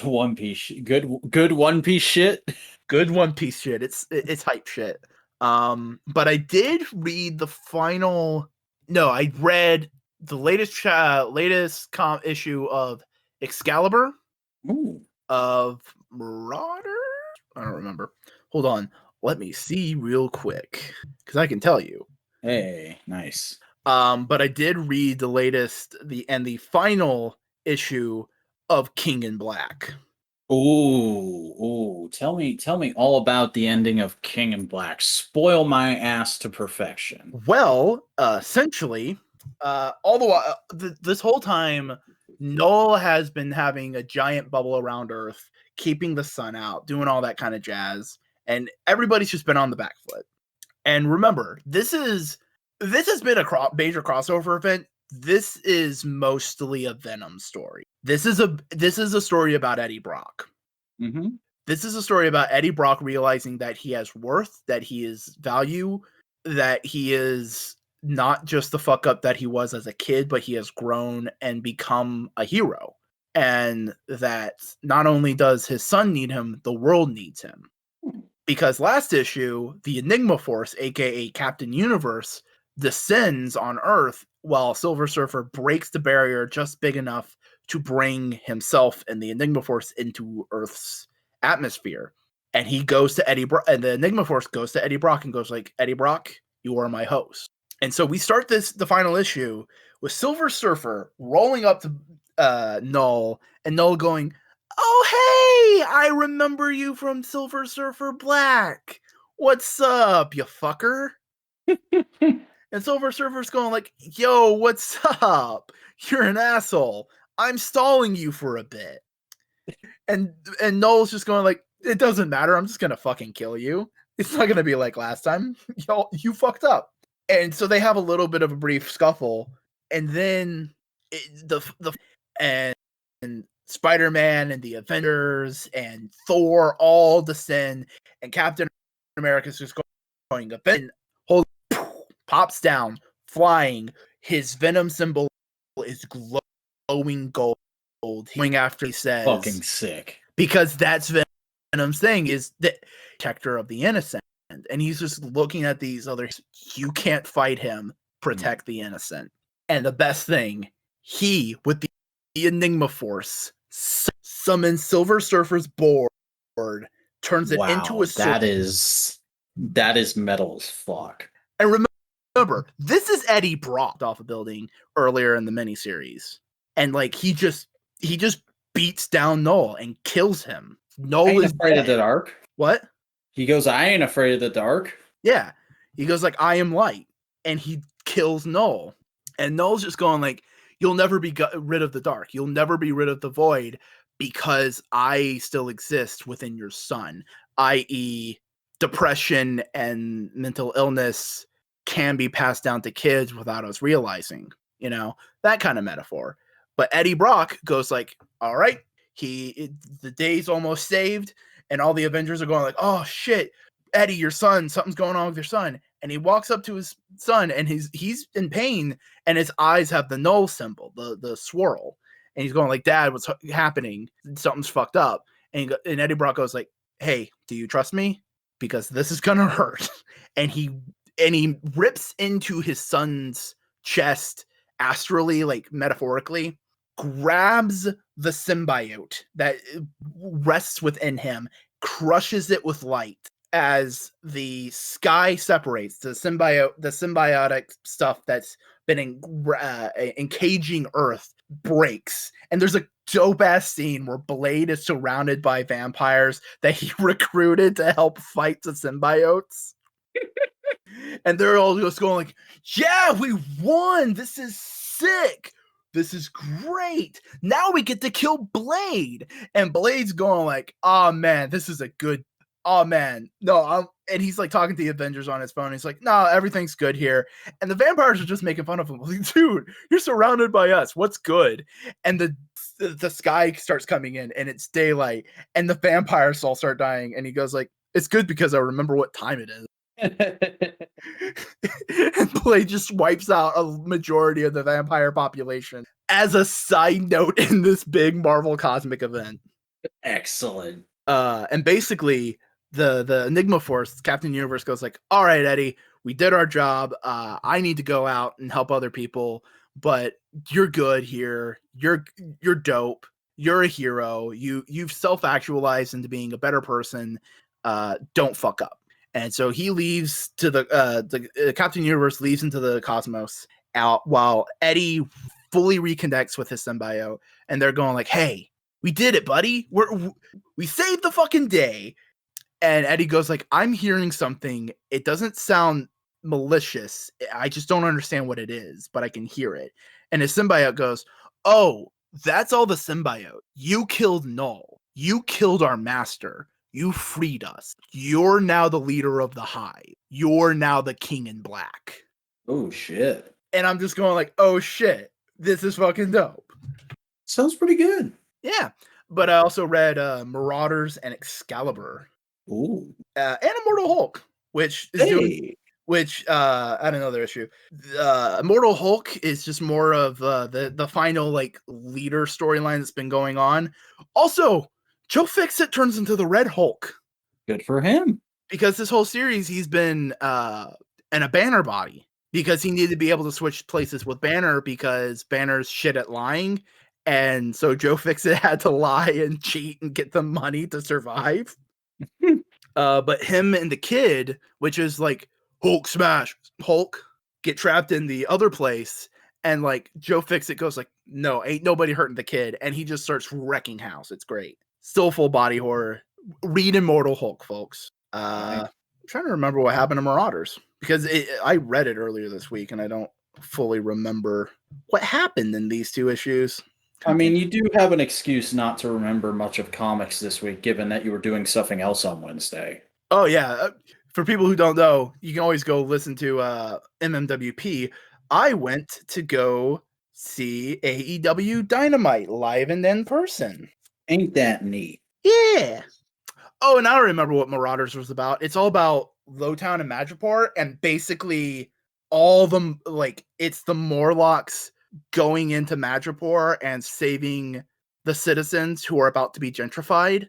One Piece, good One Piece shit. Good One Piece shit. It's hype shit. But I did read I read the latest issue of Excalibur. Ooh. Of Marauder. I don't remember. Hold on. Let me see real quick, because I can tell you. Hey, nice. But I did read the final issue of King in Black. Ooh, tell me all about the ending of King in Black. Spoil my ass to perfection. Well, essentially, this whole time, Null has been having a giant bubble around Earth, keeping the sun out, doing all that kind of jazz, and everybody's just been on the back foot. And remember, this has been a major crossover event. This is mostly a Venom story. This is a story about Eddie Brock. Mm-hmm. This is a story about Eddie Brock realizing that he has worth, that he is value, that he is not just the fuck up that he was as a kid, but he has grown and become a hero. And that not only does his son need him, the world needs him. Because last issue, the Enigma Force, aka Captain Universe, descends on Earth while Silver Surfer breaks the barrier just big enough to bring himself and the Enigma Force into Earth's atmosphere. And he goes to Eddie Brock, and the Enigma Force goes to Eddie Brock and goes like, Eddie Brock, you are my host. And so we start the final issue with Silver Surfer rolling up to Null, and Null going, oh, hey, I remember you from Silver Surfer Black. What's up, you fucker? And Silver Surfer's going like, yo, what's up? You're an asshole. I'm stalling you for a bit. And Null's just going like, it doesn't matter. I'm just going to fucking kill you. It's not going to be like last time. Yo, you fucked up. And so they have a little bit of a brief scuffle. And then and Spider-Man and the Avengers and Thor all descend. And Captain America's just going up and pops down, flying. His Venom symbol is glowing gold. Going after, he says, fucking sick. Because that's Venom's thing, is the protector of the innocent. And he's just looking at these others. You can't fight him. Protect the innocent. And the best thing, he, with the Enigma Force, summons Silver Surfer's board, turns it into a sword. That is metal as fuck. And remember, this is Eddie Brock off a building earlier in the miniseries. And like he just beats down Null and kills him. Null is afraid of the dark. What? He goes, I ain't afraid of the dark. Yeah. He goes like, I am light. And he kills Null. And Null's just going like, you'll never be rid of the dark. You'll never be rid of the void because I still exist within your sun, i.e. depression and mental illness can be passed down to kids without us realizing, that kind of metaphor. But Eddie Brock goes like, all right, the day's almost saved. And all the Avengers are going like, oh shit, Eddie, your son, something's going on with your son. and he walks up to his son, and he's in pain, and his eyes have the null symbol, the swirl, and he's going like, "Dad, what's happening? Something's fucked up." And Eddie Brock goes like, "Hey, do you trust me? Because this is gonna hurt." And he rips into his son's chest astrally, like metaphorically, grabs the symbiote that rests within him, crushes it with light. As the sky separates, the symbiotic stuff that's been encaging Earth breaks, and there's a dope ass scene where Blade is surrounded by vampires that he recruited to help fight the symbiotes. And they're all just going like, "Yeah, we won! This is sick! This is great! Now we get to kill Blade!" And Blade's going like, "Oh man, this is a good. Oh man, no." And he's like talking to the Avengers on his phone. He's like, "No, everything's good here." And the vampires are just making fun of him. Like, "Dude, you're surrounded by us. What's good?" And the sky starts coming in, and it's daylight, and the vampires all start dying. And he goes like, "It's good because I remember what time it is." And Blade just wipes out a majority of the vampire population as a side note in this big Marvel cosmic event. Excellent. And basically the Enigma Force, Captain Universe, goes like, "All right, Eddie, we did our job. I need to go out and help other people, but you're good here. You're dope. You're a hero. You've self-actualized into being a better person. Don't fuck up." And so he leaves to the Captain Universe leaves into the cosmos out while Eddie fully reconnects with his symbiote, and they're going like, "Hey, we did it, buddy. We saved the fucking day." And Eddie goes like, "I'm hearing something. It doesn't sound malicious. I just don't understand what it is, but I can hear it." And his symbiote goes, "Oh, that's all the symbiote. You killed Null. You killed our master. You freed us. You're now the leader of the Hive. You're now the King in Black." Oh, shit. And I'm just going like, "Oh, shit. This is fucking dope." Sounds pretty good. Yeah. But I also read Marauders and Excalibur. Ooh. And Immortal Hulk, which is add another issue. Immortal Hulk is just more of the final like leader storyline that's been going on. Also, Joe Fixit turns into the Red Hulk. Good for him. Because this whole series he's been in a Banner body because he needed to be able to switch places with Banner because Banner's shit at lying. And so Joe Fixit had to lie and cheat and get the money to survive. But him and the kid, which is like Hulk smash, Hulk, get trapped in the other place. And like Joe Fixit goes like, "No, ain't nobody hurting the kid." And he just starts wrecking house. It's great. Still full body horror. Read Immortal Hulk, folks. I'm trying to remember what happened to Marauders because I read it earlier this week and I don't fully remember what happened in these two issues. I mean, you do have an excuse not to remember much of comics this week, given that you were doing something else on Wednesday. Oh, yeah. For people who don't know, you can always go listen to MMWP. I went to go see AEW Dynamite live and in person. Ain't that neat? Yeah. Oh, and I remember what Marauders was about. It's all about Lowtown and Madripoor, and basically all the it's the Morlocks going into Madripoor and saving the citizens who are about to be gentrified.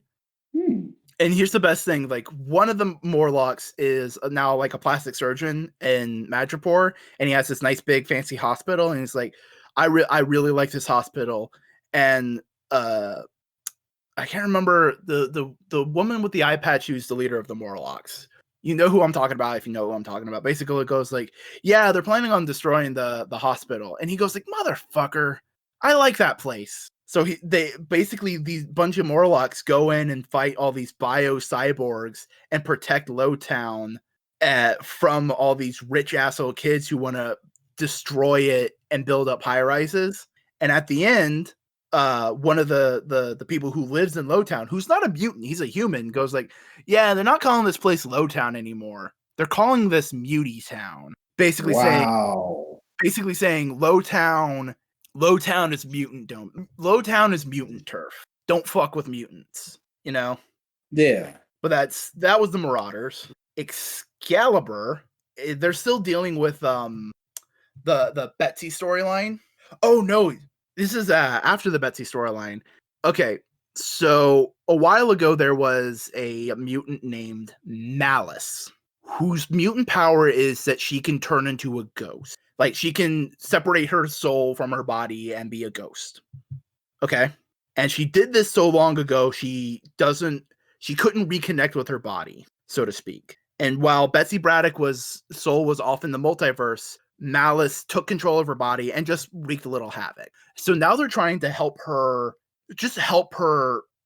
And here's the best thing, like one of the Morlocks is now like a plastic surgeon in Madripoor, and he has this nice big fancy hospital, and he's like, I really like this hospital. And I can't remember the woman with the eye patch who's the leader of the Morlocks. You know who I'm talking about if you know who I'm talking about. Basically, it goes like, "Yeah, they're planning on destroying the hospital." And he goes like, "Motherfucker, I like that place." So these bunch of Morlocks go in and fight all these bio cyborgs and protect Lowtown from all these rich asshole kids who want to destroy it and build up high rises. And at the end, one of the people who lives in Lowtown, who's not a mutant, he's a human, goes like, "Yeah, they're not calling this place Lowtown anymore. They're calling this Mutie Town." Basically saying Lowtown is mutant. Lowtown is mutant turf. Don't fuck with mutants, you know? Yeah. But that was the Marauders. Excalibur they're still dealing with the Betsy storyline. Oh no, this is after the Betsy storyline. Okay, so a while ago there was a mutant named Malice, whose mutant power is that she can turn into a ghost. Like she can separate her soul from her body and be a ghost. Okay? And she did this so long ago she couldn't reconnect with her body, so to speak. And while Betsy Braddock's soul was off in the multiverse, Malice took control of her body and just wreaked a little havoc. So now they're trying to help her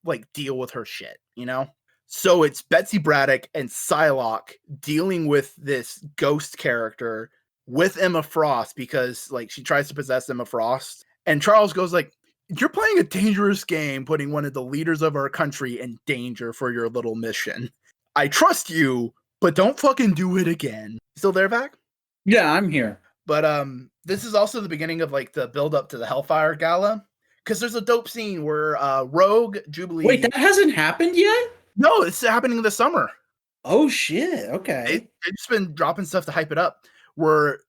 like deal with her shit, you know? So it's Betsy Braddock and Psylocke dealing with this ghost character with Emma Frost because like she tries to possess Emma Frost. And Charles goes like, "You're playing a dangerous game, putting one of the leaders of our country in danger for your little mission. I trust you, but don't fucking do it again." Still there, Vac? Yeah, I'm here. But this is also the beginning of like the build up to the Hellfire Gala. Because there's a dope scene where Rogue, Jubilee. Wait, that hasn't happened yet? No, it's happening this summer. Oh shit! Okay. They've just been dropping stuff to hype it up. Where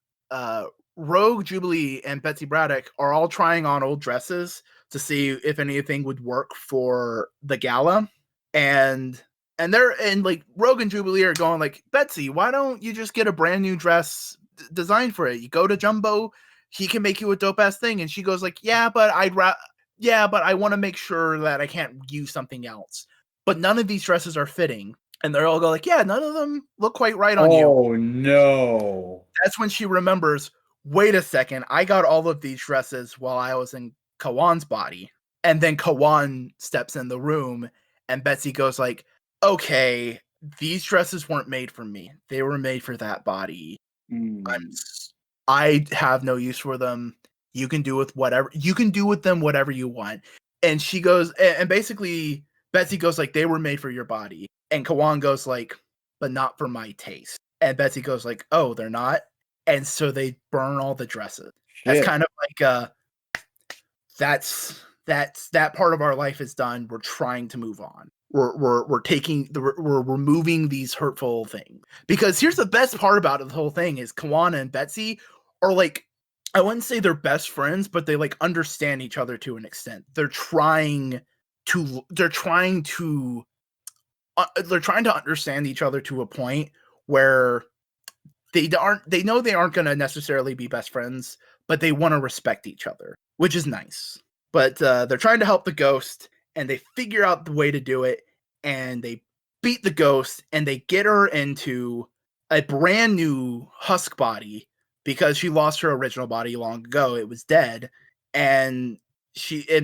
Rogue, Jubilee, and Betsy Braddock are all trying on old dresses to see if anything would work for the gala, and like Rogue and Jubilee are going like, "Betsy, why don't you just get a brand new dress designed for it? You go to Jumbo, he can make you a dope ass thing." And she goes like, "Yeah, but I want to make sure that I can't use something else. But none of these dresses are fitting." And they're all go like, "Yeah, none of them look quite right on you." Oh no. That's when she remembers, wait a second, I got all of these dresses while I was in Kawan's body. And then Kawan steps in the room and Betsy goes like, "Okay, these dresses weren't made for me. They were made for that body. I have no use for them. You can do with them whatever you want." And she goes, and basically Betsy goes like, "They were made for your body." And Kawan goes like, "But not for my taste." And Betsy goes like, "Oh, they're not?" And so they burn all the dresses. Shit. That's kind of like that's that part of our life is done. We're trying to move on. We're removing these hurtful things. Because here's the best part about it, the whole thing is Kawana and Betsy are like, I wouldn't say they're best friends, but they like understand each other to an extent. They're trying to understand each other to a point where they know they aren't going to necessarily be best friends, but they want to respect each other, which is nice. But they're trying to help the ghost, and they figure out the way to do it, and they beat the ghost, and they get her into a brand new husk body because she lost her original body long ago. It was dead, and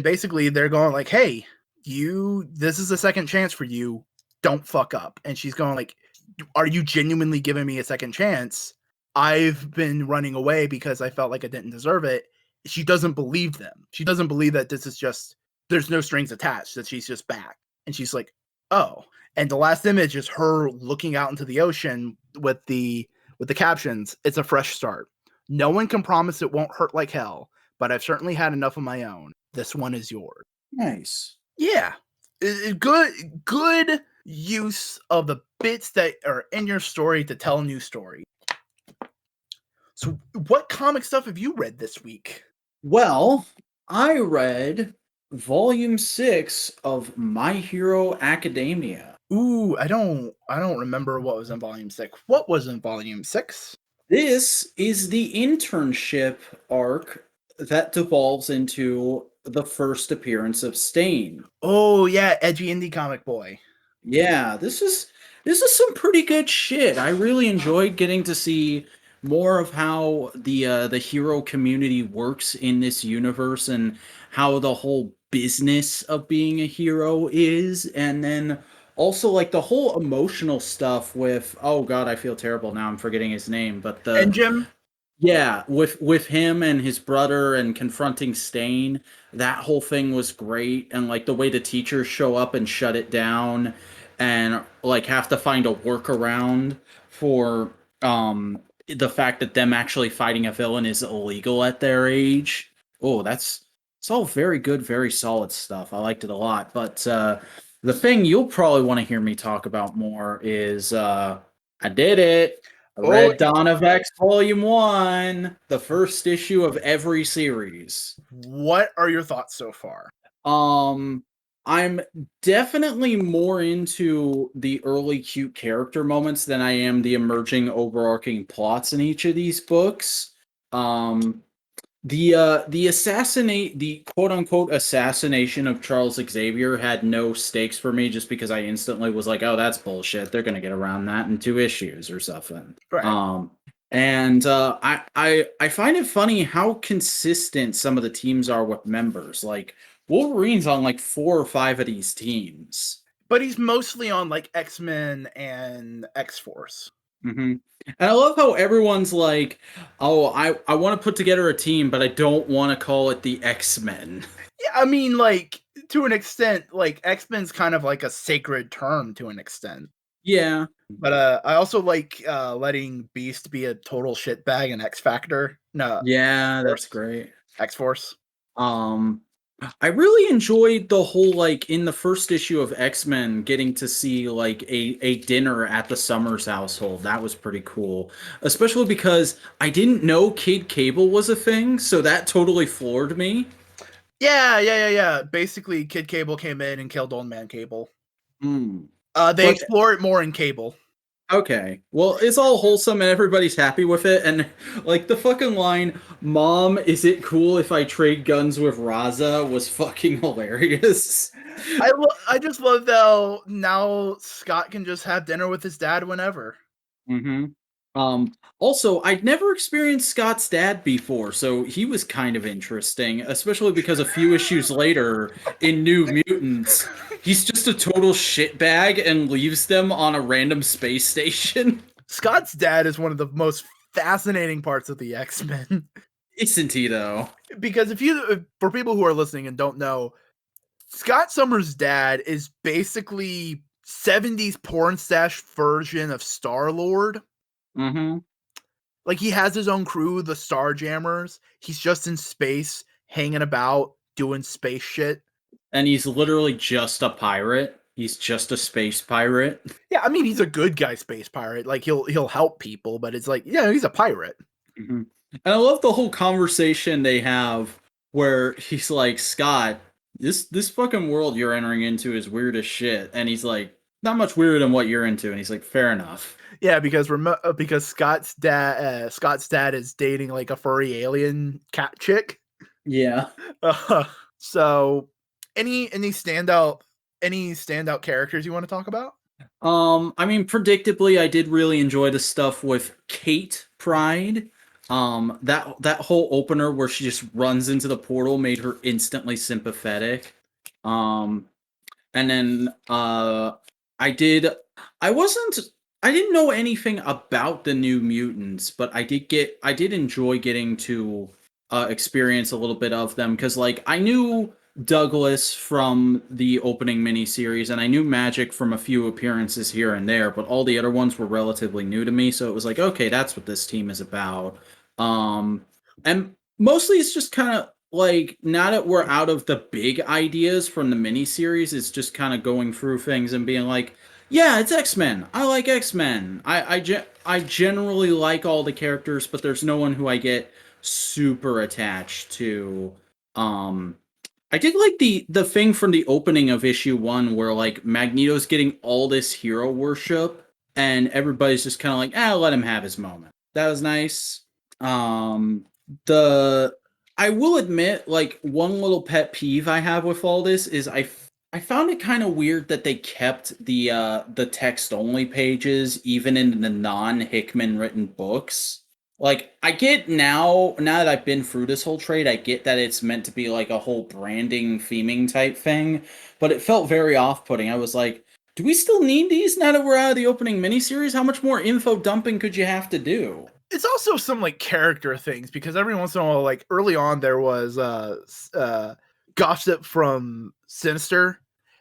basically they're going like, "Hey, this is a second chance for you. Don't fuck up." And she's going like, "Are you genuinely giving me a second chance? I've been running away because I felt like I didn't deserve it." She doesn't believe them. She doesn't believe that this is just, there's no strings attached, that she's just back. And she's like, "Oh." And the last image is her looking out into the ocean with the captions, "It's a fresh start. No one can promise it won't hurt like hell, but I've certainly had enough of my own. This one is yours." Nice. Yeah. Good use of the bits that are in your story to tell a new story. So what comic stuff have you read this week? Well, I read volume 6 of My Hero Academia. Ooh, I don't remember what was in volume 6. What was in volume 6? This is the internship arc that devolves into the first appearance of Stain. Oh yeah, edgy indie comic boy. Yeah, this is some pretty good shit. I really enjoyed getting to see more of how the hero community works in this universe and how the whole business of being a hero is, and then also like the whole emotional stuff with, oh god, I feel terrible now, I'm forgetting his name, but And Jim? Yeah, with him and his brother and confronting Stain, that whole thing was great. And like the way the teachers show up and shut it down and like have to find a workaround for the fact that them actually fighting a villain is illegal at their age. Oh, it's all very good, very solid stuff. I liked it a lot. But the thing you'll probably want to hear me talk about more is I did it. I read Dawn of X Volume 1, the first issue of every series. What are your thoughts so far? I'm definitely more into the early cute character moments than I am the emerging overarching plots in each of these books. The quote unquote assassination of Charles Xavier had no stakes for me just because I instantly was like, oh, that's bullshit. They're gonna get around that in 2 issues or something. Right. I find it funny how consistent some of the teams are with members. Like Wolverine's on like 4 or 5 of these teams. But he's mostly on like X-Men and X-Force. Mm-hmm. And I love how everyone's like, oh, I want to put together a team, but I don't want to call it the X-Men. Yeah, I mean, like, to an extent, like, X-Men's kind of like a sacred term to an extent. Yeah. But I also like letting Beast be a total shitbag in X Factor. No. Yeah, that's great. X-Force. I really enjoyed the whole, like, in the first issue of X-Men, getting to see, like, a dinner at the Summers household. That was pretty cool. Especially because I didn't know Kid Cable was a thing, so that totally floored me. Yeah. Basically, Kid Cable came in and killed Old Man Cable. They explore it more in Cable. Okay, well, it's all wholesome and everybody's happy with it, and like the fucking line, "Mom, is it cool if I trade guns with Raza?" was fucking hilarious. I just love that now Scott can just have dinner with his dad whenever. Also, I'd never experienced Scott's dad before, so he was kind of interesting, especially because a few issues later in New Mutants, he's just a total shitbag and leaves them on a random space station. Scott's dad is one of the most fascinating parts of the X-Men. Isn't he, though? Because for people who are listening and don't know, Scott Summers' dad is basically 70s porn stash version of Star-Lord. Like, he has his own crew, the Starjammers. He's just in space, hanging about, doing space shit. And he's literally just a pirate. He's just a space pirate. Yeah, I mean, he's a good guy space pirate. Like, he'll help people, but it's like, yeah, he's a pirate. And I love the whole conversation they have where he's like, Scott, this fucking world you're entering into is weird as shit. And he's like, not much weirder than what you're into. And he's like, fair enough. Yeah, because Scott's dad is dating like a furry alien cat chick. Yeah. So, any standout characters you want to talk about? I mean, predictably, I did really enjoy the stuff with Kate Pride. That whole opener where she just runs into the portal made her instantly sympathetic. And then I didn't know anything about the New Mutants, but I did enjoy getting to experience a little bit of them, because like I knew Douglas from the opening miniseries, and I knew Magic from a few appearances here and there, but all the other ones were relatively new to me, so it was like, okay, that's what this team is about. And mostly it's just kind of like, now that we're out of the big ideas from the miniseries, it's just kind of going through things and being like, yeah, it's X-Men. I like X-Men. I generally like all the characters, but there's no one who I get super attached to. I did like the thing from the opening of issue 1 where like Magneto's getting all this hero worship and everybody's just kind of like, let him have his moment. That was nice. I will admit, like, one little pet peeve I have with all this is I found it kind of weird that they kept the text only pages even in the non-Hickman written books. Like, I get now that I've been through this whole trade, I get that it's meant to be like a whole branding, theming type thing, but it felt very off-putting. I was like, do we still need these now that we're out of the opening miniseries? How much more info dumping could you have to do? It's also some like character things, because every once in a while, like early on, there was gossip from Sinister,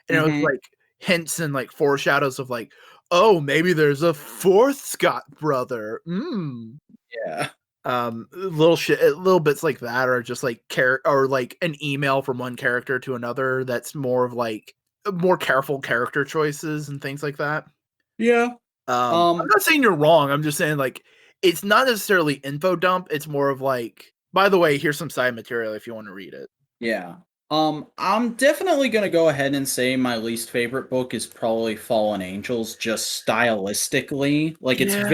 and it was like hints and like foreshadows of like, oh, maybe there's a 4th Scott brother. Yeah. Little bits like that, or just like or like an email from one character to another that's more of like more careful character choices and things like that. Yeah. I'm not saying you're wrong. I'm just saying like it's not necessarily info dump. It's more of like, by the way, here's some side material if you want to read it. Yeah. I'm definitely gonna go ahead and say my least favorite book is probably Fallen Angels, just stylistically. Like Yeah.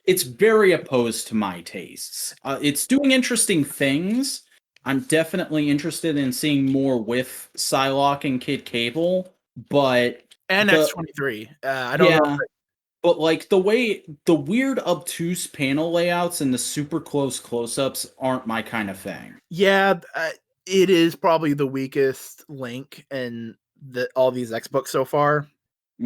it's very opposed to my tastes. It's doing interesting things. I'm definitely interested in seeing more with Psylocke and Kid Cable, but And the X-23. I don't know. but like the weird obtuse panel layouts and the super close-ups aren't my kind of thing. Yeah, it is probably the weakest link in all these X books so far.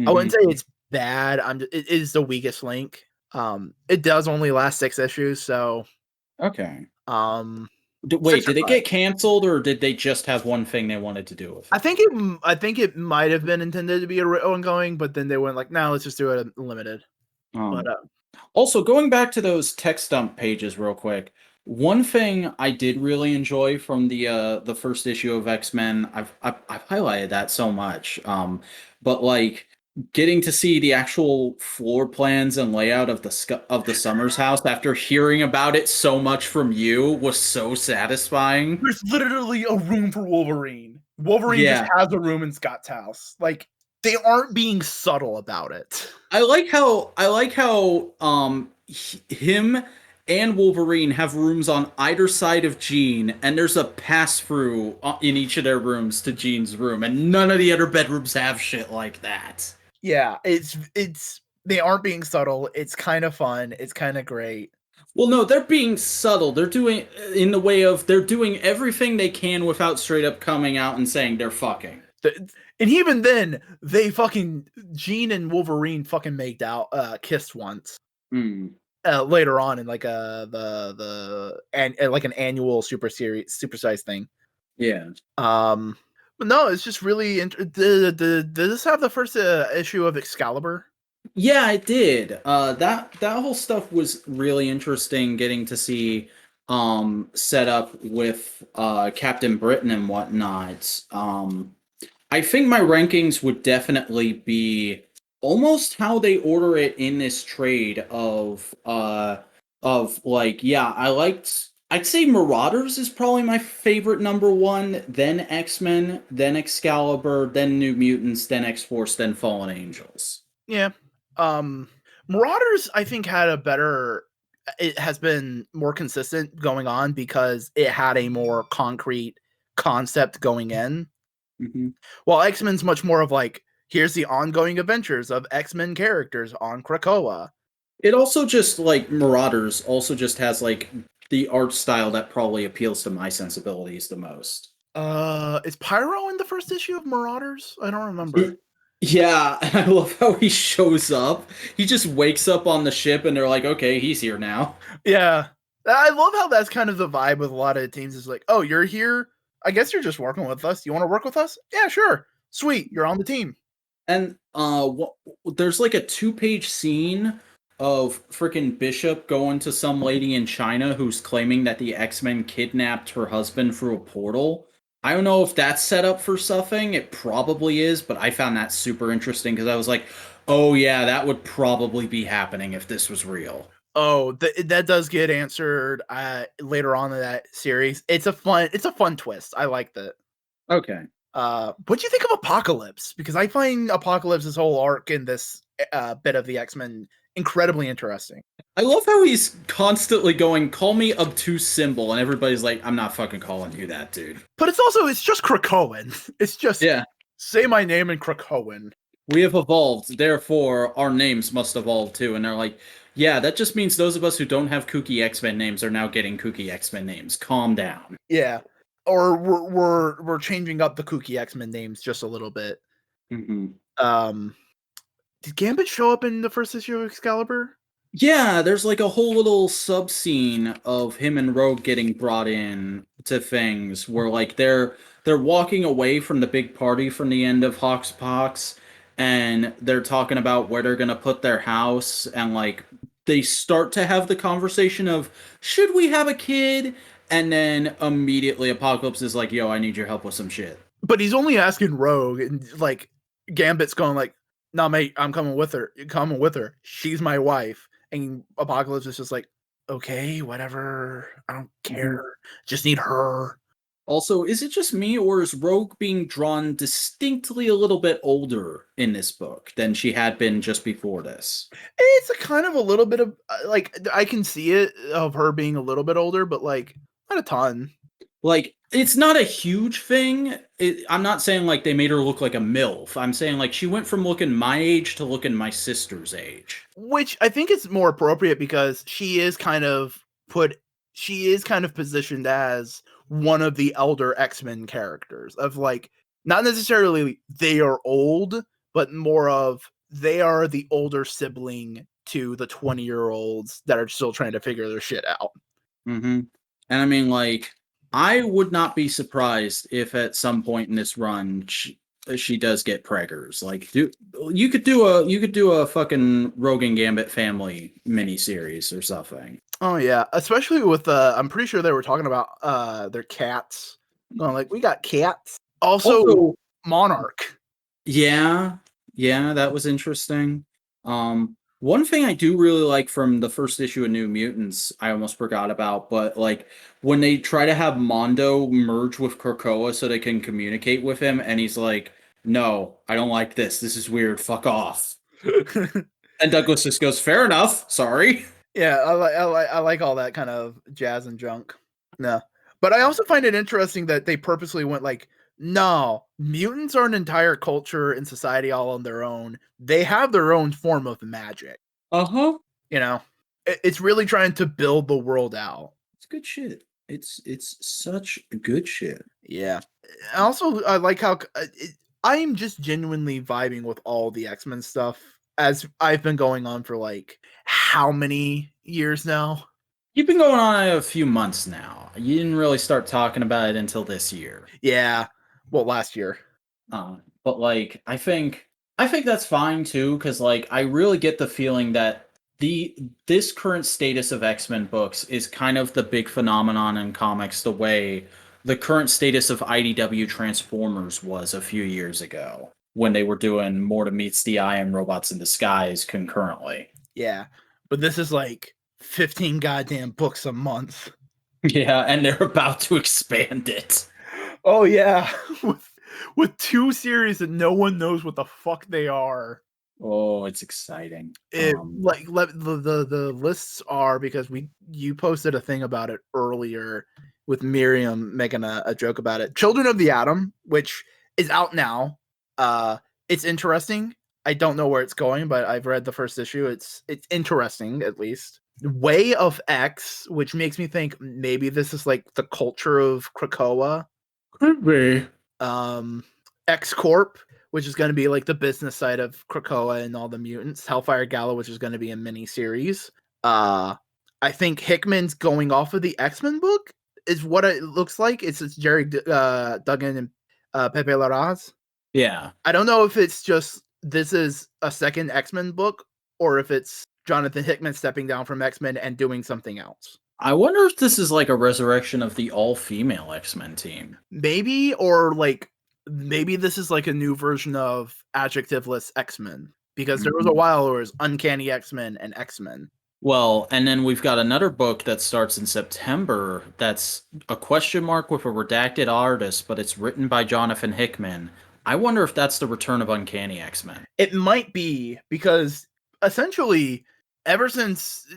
I wouldn't say it's bad. It is the weakest link. It does only last 6 issues, so Okay. Wait, did it get canceled or did they just have one thing they wanted to do with it? I think it might have been intended to be ongoing, but then they went like, "No, let's just do it limited." But also going back to those text dump pages real quick, one thing I did really enjoy from the first issue of X-Men, I've highlighted that so much. But like getting to see the actual floor plans and layout of the Summers house after hearing about it so much from you was so satisfying. there's literally a room for Wolverine. Wolverine just has a room in Scott's house. Like they aren't being subtle about it. I like how him and Wolverine have rooms on either side of Jean, and there's a pass through in each of their rooms to Jean's room, and none of the other bedrooms have shit like that. Yeah, it's they aren't being subtle. It's kind of fun. It's kind of great. Well, no, they're being subtle. They're doing in the way of they're doing everything they can without straight up coming out and saying they're fucking. And even then, they fucking Jean and Wolverine fucking made out, kissed once. Later on in like like an annual supersized thing. Yeah. But no, it's just really did this have the first issue of Excalibur? Yeah, it did. That whole stuff was really interesting. Getting to see set up with Captain Britain and whatnot. I think my rankings would definitely be almost how they order it in this trade of like, yeah, I'd say Marauders is probably my favorite number one, then X-Men, then Excalibur, then New Mutants, then X-Force, then Fallen Angels. Yeah. Marauders I think had it has been more consistent going on because it had a more concrete concept going in. While X-Men's much more of like, here's the ongoing adventures of X-Men characters on Krakoa. It also just like Marauders also just has like the art style that probably appeals to my sensibilities the most. Is Pyro in the first issue of Marauders? I don't remember. Yeah, I love how he shows up. He just wakes up on the ship and they're like, okay, he's here now. Yeah. I love how that's kind of the vibe with a lot of teams is like, oh, you're here? I guess you're just working with us. You want to work with us? Yeah, sure. Sweet. You're on the team. And there's like a 2-page scene of freaking Bishop going to some lady in China who's claiming that the X-Men kidnapped her husband through a portal. I don't know if that's set up for something. It probably is, but I found that super interesting because I was like, oh yeah, that would probably be happening if this was real. Oh, that does get answered later on in that series. It's a fun twist. I like that. Okay. What do you think of Apocalypse? Because I find Apocalypse's whole arc in this bit of the X-Men incredibly interesting. I love how he's constantly going, call me obtuse symbol, and everybody's like, I'm not fucking calling you that, dude. But it's just Krakoan. It's just, say my name in Krakoan. We have evolved, therefore our names must evolve too. And they're like, yeah, that just means those of us who don't have kooky X-Men names are now getting kooky X-Men names. Calm down. Yeah. Or we're changing up the kooky X-Men names just a little bit. Did Gambit show up in the first issue of Excalibur? Yeah, there's like a whole little sub scene of him and Rogue getting brought in to things where like they're walking away from the big party from the end of Hawk's Pox, and they're talking about where they're gonna put their house, and like they start to have the conversation of should we have a kid, and then immediately Apocalypse is like, yo, I need your help with some shit. But he's only asking Rogue, and like Gambit's going like, no, mate, I'm coming with her. You're coming with her. She's my wife. And Apocalypse is just like, okay, whatever. I don't care. Just need her. Also, is it just me, or is Rogue being drawn distinctly a little bit older in this book than she had been just before this? It's a kind of a little bit of like I can see it of her being a little bit older, but like not a ton. Like, it's not a huge thing. I'm not saying like they made her look like a MILF. I'm saying like she went from looking my age to looking my sister's age. Which I think is more appropriate because she is kind of positioned as one of the elder X-Men characters of like not necessarily they are old, but more of they are the older sibling to the 20-year-olds that are still trying to figure their shit out. Mm-hmm. And I mean, like, I would not be surprised if at some point in this run she does get preggers. Like, you could do a fucking Rogue and Gambit family miniseries or something. Oh yeah, especially with I'm pretty sure they were talking about their cats. Going like, we got cats. Also Monarch. Yeah, that was interesting. One thing I do really like from the first issue of New Mutants, I almost forgot about, but like when they try to have Mondo merge with Krakoa so they can communicate with him, and he's like, "No, I don't like this. This is weird. Fuck off." And Douglas just goes, "Fair enough. Sorry." Yeah, I like all that kind of jazz and junk. No, but I also find it interesting that they purposely went like, no, mutants are an entire culture and society all on their own. They have their own form of magic. Uh-huh. You know, it's really trying to build the world out. It's good shit. It's such good shit. Yeah. Also, I like how I am just genuinely vibing with all the X-Men stuff as I've been going on for like how many years now? You've been going on a few months now. You didn't really start talking about it until this year. Yeah. Well, last year. But like, I think that's fine too, because like I really get the feeling that this current status of X-Men books is kind of the big phenomenon in comics, the way the current status of IDW Transformers was a few years ago when they were doing Morta Meets the Eye and Robots in Disguise concurrently. Yeah, but this is like 15 goddamn books a month. Yeah, and they're about to expand it. Oh yeah, with 2 series that no one knows what the fuck they are. Oh, it's exciting. The lists are because you posted a thing about it earlier with Miriam making a joke about it. Children of the Atom, which is out now. It's interesting. I don't know where it's going, but I've read the first issue. It's interesting, at least. Way of X, which makes me think maybe this is like the culture of Krakoa. Could be. X Corp, which is going to be like the business side of Krakoa and all the mutants. Hellfire Gala, which is going to be a mini series. I think Hickman's going off of the X-Men book is what it looks like. It's Jerry Duggan and Pepe Larraz. Yeah. I don't know if it's just this is a second X-Men book or if it's Jonathan Hickman stepping down from X-Men and doing something else. I wonder if this is like a resurrection of the all-female X-Men team. Maybe, or like maybe this is like a new version of adjectiveless X-Men, because there was a while where it was Uncanny X-Men and X-Men. Well, and then we've got another book that starts in September that's a question mark with a redacted artist, but it's written by Jonathan Hickman. I wonder if that's the return of Uncanny X-Men. It might be, because essentially ever since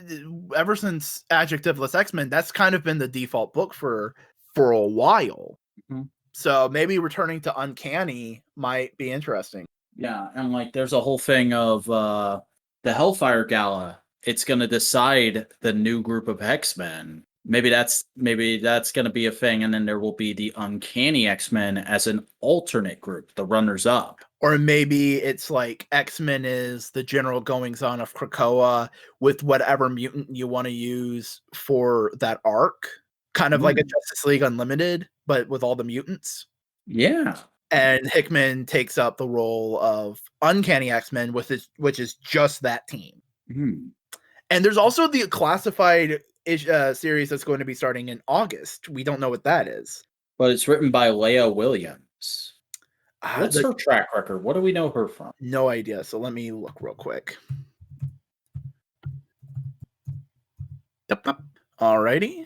adjectiveless X-Men, that's kind of been the default book for a while. Mm-hmm. So maybe returning to Uncanny might be interesting. Yeah, and like there's a whole thing of the Hellfire Gala. It's going to decide the new group of X-Men. Maybe that's going to be a thing, and then there will be the Uncanny X-Men as an alternate group, the runners-up. Or maybe it's like X-Men is the general goings-on of Krakoa with whatever mutant you want to use for that arc. Kind of like a Justice League Unlimited, but with all the mutants. Yeah. And Hickman takes up the role of Uncanny X-Men, which is just that team. Mm-hmm. And there's also the classified series that's going to be starting in August. We don't know what that is. But it's written by Leah Williams. What's her track record? What do we know her from? No idea. So let me look real quick. Alrighty.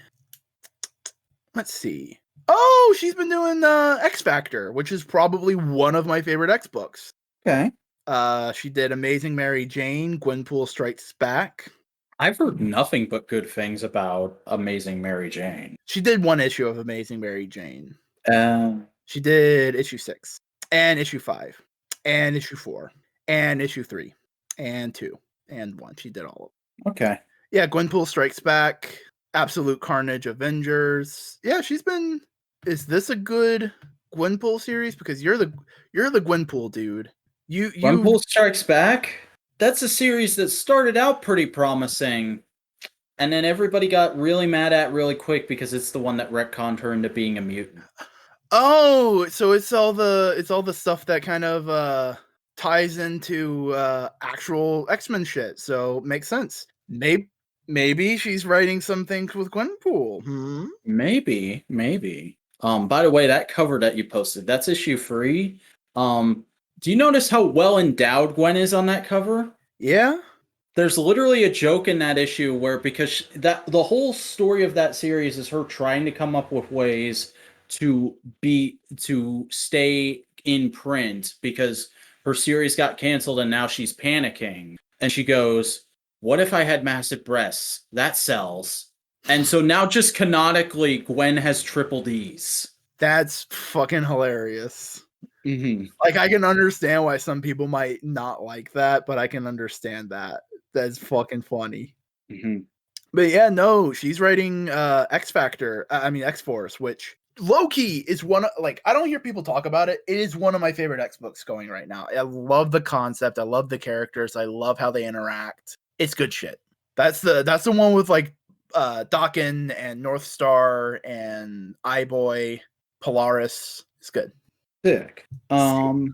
Let's see. Oh, she's been doing X Factor, which is probably one of my favorite X books. Okay. She did Amazing Mary Jane, Gwenpool Strikes Back. I've heard nothing but good things about Amazing Mary Jane. She did one issue of Amazing Mary Jane. She did issue 6, and issue 5, and issue 4, and issue 3, and 2, and 1. She did all of them. Okay. Yeah, Gwenpool Strikes Back, Absolute Carnage Avengers. Yeah, she's been. Is this a good Gwenpool series? Because you're the Gwenpool dude. Gwenpool Strikes Back. That's a series that started out pretty promising, and then everybody got really mad at really quick because it's the one that retconned her into being a mutant. Oh, so it's all the stuff that kind of ties into actual X-Men shit. So makes sense. Maybe she's writing some things with Gwenpool. Maybe. By the way, that cover that you posted, that's issue 3. Do you notice how well endowed Gwen is on that cover? Yeah. There's literally a joke in that issue where, because the whole story of that series is her trying to come up with ways to stay in print because her series got canceled and now she's panicking. And she goes, "What if I had massive breasts? That sells." And so now just canonically, Gwen has triple Ds. That's fucking hilarious. Mm-hmm. Like, I can understand why some people might not like that, but I can understand that. That's fucking funny. Mm-hmm. But yeah, no, she's writing X Factor. X-Force, which low-key is one of, like, I don't hear people talk about it. It is one of my favorite X books going right now. I love the concept. I love the characters. I love how they interact. It's good shit. That's the one with like Daken and North Star and iBoy, Polaris. It's good. Sick. Do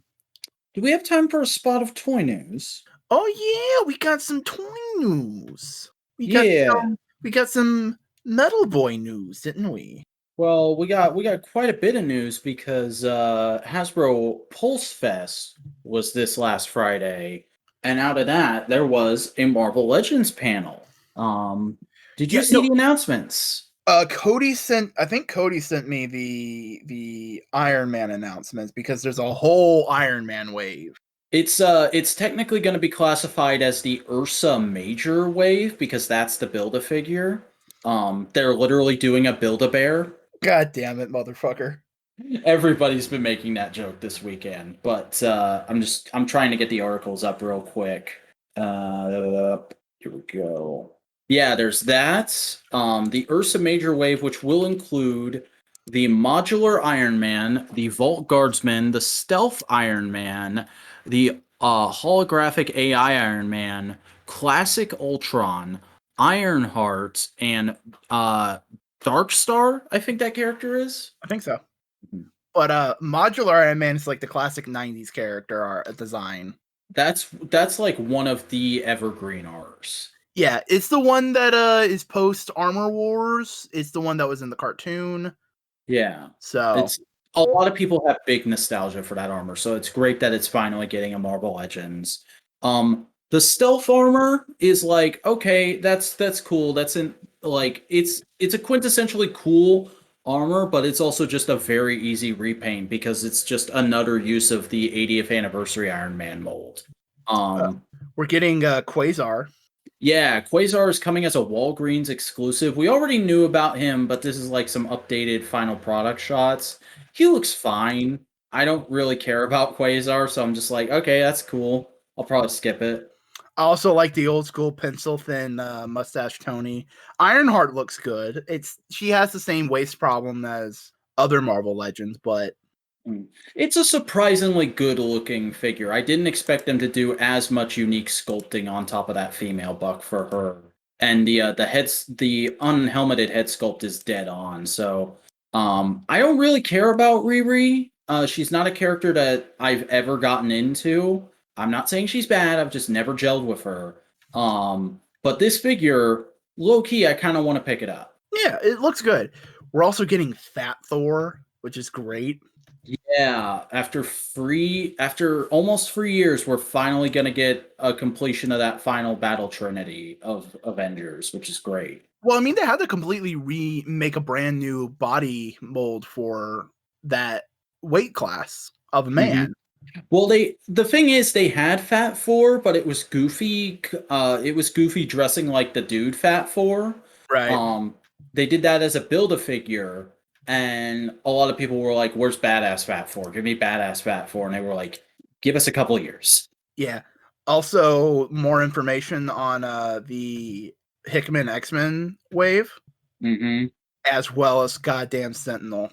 we have time for a spot of toy news? Oh yeah, we got some toy news. We got some Metal Boy news, didn't we? Well, we got quite a bit of news because Hasbro Pulse Fest was this last Friday, and out of that there was a Marvel Legends panel. Did you see the announcements? Cody sent me the Iron Man announcements because there's a whole Iron Man wave. It's technically going to be classified as the Ursa Major wave because that's the Build-A-Figure. They're literally doing a Build-A-Bear. God damn it, motherfucker. Everybody's been making that joke this weekend, but I'm trying to get the articles up real quick. Here we go. Yeah, there's that. The Ursa Major wave, which will include the Modular Iron Man, the Vault Guardsman, the Stealth Iron Man, the Holographic AI Iron Man, Classic Ultron, Ironheart, and Darkstar, I think that character is. I think so. Mm-hmm. But Modular Iron Man is like the classic 90s character art design. That's like one of the evergreen arts. Yeah, it's the one that is post Armor Wars. It's the one that was in the cartoon. Yeah. So it's a lot of people have big nostalgia for that armor, so it's great that it's finally getting a Marvel Legends. The stealth armor is like, okay, that's cool. That's in like it's a quintessentially cool armor, but it's also just a very easy repaint because it's just another use of the 80th anniversary Iron Man mold. We're getting Quasar. Yeah, Quasar is coming as a Walgreens exclusive. We already knew about him, but this is like some updated final product shots. He looks fine. I don't really care about Quasar, so I'm just like, okay, that's cool. I'll probably skip it. I also like the old school pencil thin mustache Tony. Ironheart looks good. She has the same waist problem as other Marvel Legends, but it's a surprisingly good looking figure. I didn't expect them to do as much unique sculpting on top of that female buck for her. And the unhelmeted head sculpt is dead on. So I don't really care about Riri. She's not a character that I've ever gotten into. I'm not saying she's bad, I've just never gelled with her. But this figure, low key, I kind of want to pick it up. Yeah, it looks good. We're also getting Fat Thor, which is great. Yeah, after almost 3 years, we're finally gonna get a completion of that final battle trinity of Avengers, which is great. Well, I mean, they had to completely remake a brand new body mold for that weight class of a hmm man. Well, the thing is, they had Fat Four, but it was Goofy. It was Goofy dressing like the dude Fat Four. Right. Um, they did that as a Build-A-Figure, and a lot of people were like, "Where's Badass Fat Four? Give me Badass Fat Four." And they were like, "Give us a couple of years." Yeah. Also, more information on the Hickman X-Men wave, hmm as well as goddamn Sentinel.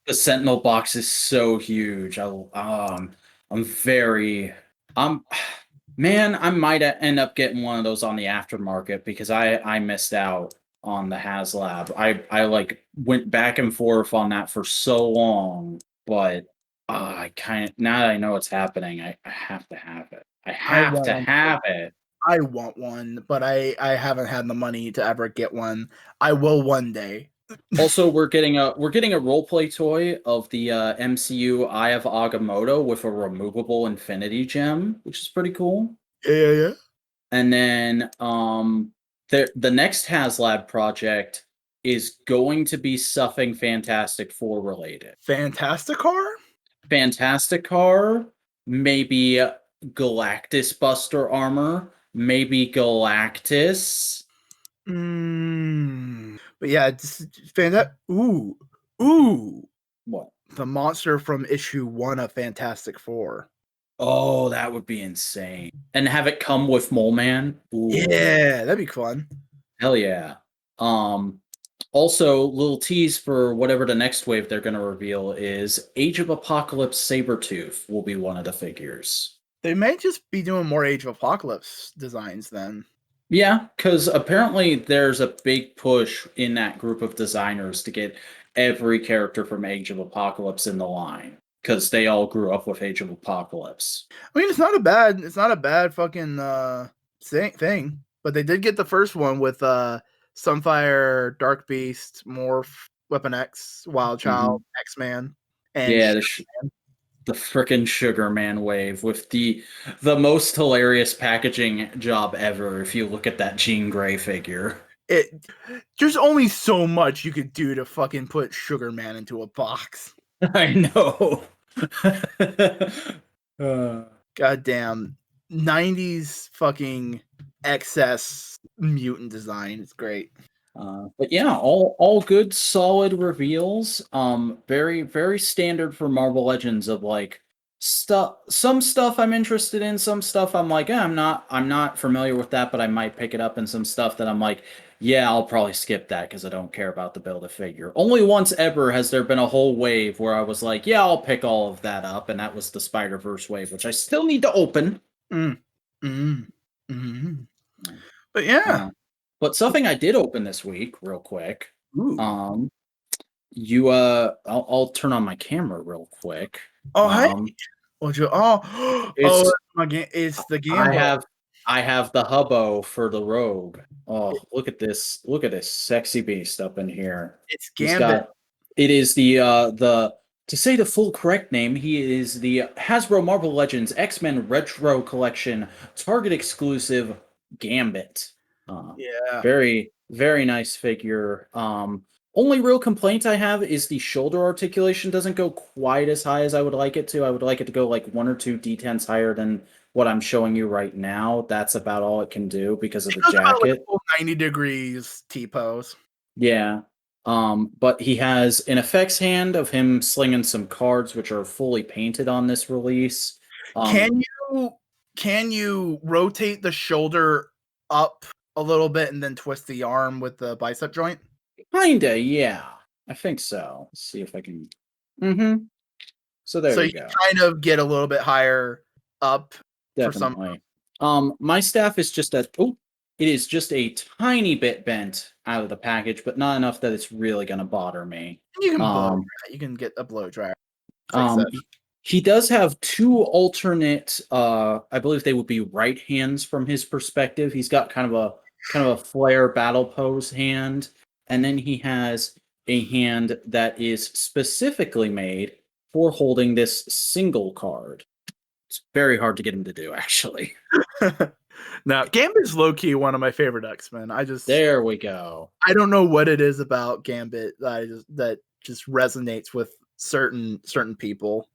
The Sentinel box is so huge. I'm very, I'm, man, I might end up getting one of those on the aftermarket because I missed out on the HasLab. I like went back and forth on that for so long, but I kind of now that I know it's happening, I have to have it. I I have want to one. have it. I want one, but I haven't had the money to ever get one. I will one day. Also, we're getting a role play toy of the MCU Eye of Agamotto with a removable Infinity Gem, which is pretty cool. Yeah. And then the next HasLab project is going to be something Fantastic Four related. Fantastic Car? Fantastic Car, maybe Galactus Buster armor, maybe Galactus. But yeah, it's fantastic. Ooh. What? The monster from issue 1 of Fantastic Four. Oh, that would be insane. And have it come with Mole Man. Ooh, Yeah, that'd be fun. hell yeah. Um, Also, little tease for whatever the next wave they're going to reveal is Age of Apocalypse Sabretooth will be one of the figures. They may just be doing more Age of Apocalypse designs then. Yeah, because apparently there's a big push in that group of designers to get every character from Age of Apocalypse in the line because they all grew up with Age of Apocalypse. I mean, it's not a bad fucking thing. But they did get the first one with Sunfire, Dark Beast, Morph, Weapon X, Wild Child, hmm X-Man, and Yeah, the frickin' Sugar Man wave with the most hilarious packaging job ever. If you look at that Jean Grey figure, it. There's only so much you could do to fucking put Sugar Man into a box. I know. uh, Goddamn 90s fucking excess mutant design. It's great. but yeah, all good, solid reveals. Very very standard for Marvel Legends of like stuff. Some stuff I'm interested in. Some stuff I'm like, I'm not familiar with that, but I might pick it up. And some stuff that I'm like, yeah, I'll probably skip that because I don't care about the build a figure. Only once ever has there been a whole wave where I was like, yeah, I'll pick all of that up, and that was the Spider-Verse wave, which I still need to open. Mm. Mm. Mm. But yeah. But something I did open this week, real quick. Ooh. Um, I'll turn on my camera real quick. Oh, hey. Um, What you? Oh, it's it's the I Gamble. have the hubbo for the Rogue. Oh, look at this! Look at this sexy beast up in here. It's He's Gambit. got. It is the to say the full correct name. He is the Hasbro Marvel Legends X-Men Retro Collection Target exclusive Gambit. Yeah. Very, very nice figure. Only real complaint I have is the shoulder articulation doesn't go quite as high as I would like it to. I would like it to go like 1 or 2 D10s higher than what I'm showing you right now. That's about all it can do because of It the goes about like a jacket. full 90 degrees T pose. Yeah. But he has an effects hand of him slinging some cards, which are fully painted on this release. Um, Can you rotate the shoulder up a little bit and then twist the arm with the bicep joint? Kinda, yeah. I think so. Let's see if I can. Mm-hmm. So there So you you go. kind of get a little bit higher up for some. Definitely. My staff is just it is just a tiny bit bent out of the package, but not enough that it's really gonna bother me. You can blow Um, dry. You can get a blow dryer. Fix um, that. he does have 2 alternate, I believe they would be right hands from his perspective. He's got kind of a flare battle pose hand, and then he has a hand that is specifically made for holding this single card. It's very hard to get him to do, actually. Now, Gambit's low-key one of my favorite X-Men. There we go. I don't know what it is about Gambit that just resonates with certain people.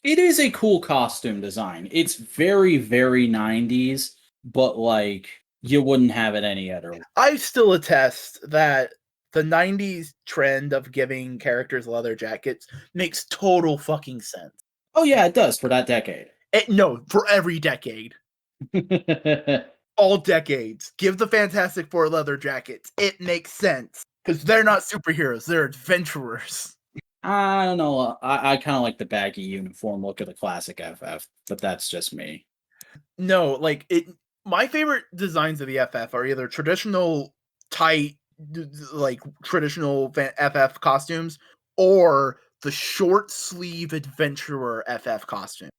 It is a cool costume design. It's very, very 90s, but like you wouldn't have it any other way. I still attest that the 90s trend of giving characters leather jackets makes total fucking sense. Oh yeah, it does for that decade. No, for every decade. All decades. Give the Fantastic Four leather jackets. It makes sense. Because they're not superheroes, they're adventurers. I don't know. I kind of like the baggy uniform look of the classic FF, but that's just me. No, like my favorite designs of the FF are either traditional tight, like traditional FF costumes, or the short sleeve adventurer FF costume,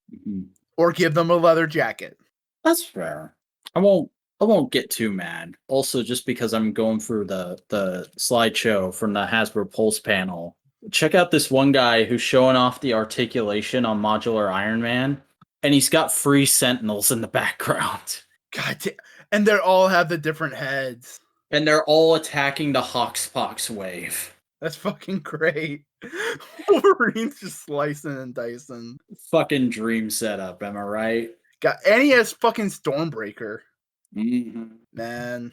or give them a leather jacket. That's fair. I won't get too mad. Also, just because I'm going through the slideshow from the Hasbro Pulse panel, check out this one guy who's showing off the articulation on Modular Iron Man, and he's got 3 Sentinels in the background. God damn. And they all have the different heads. And they're all attacking the Hoxpox wave. That's fucking great. Wolverine's just slicing and dicing. Fucking dream setup, am I right? And he has fucking Stormbreaker. Mm-hmm.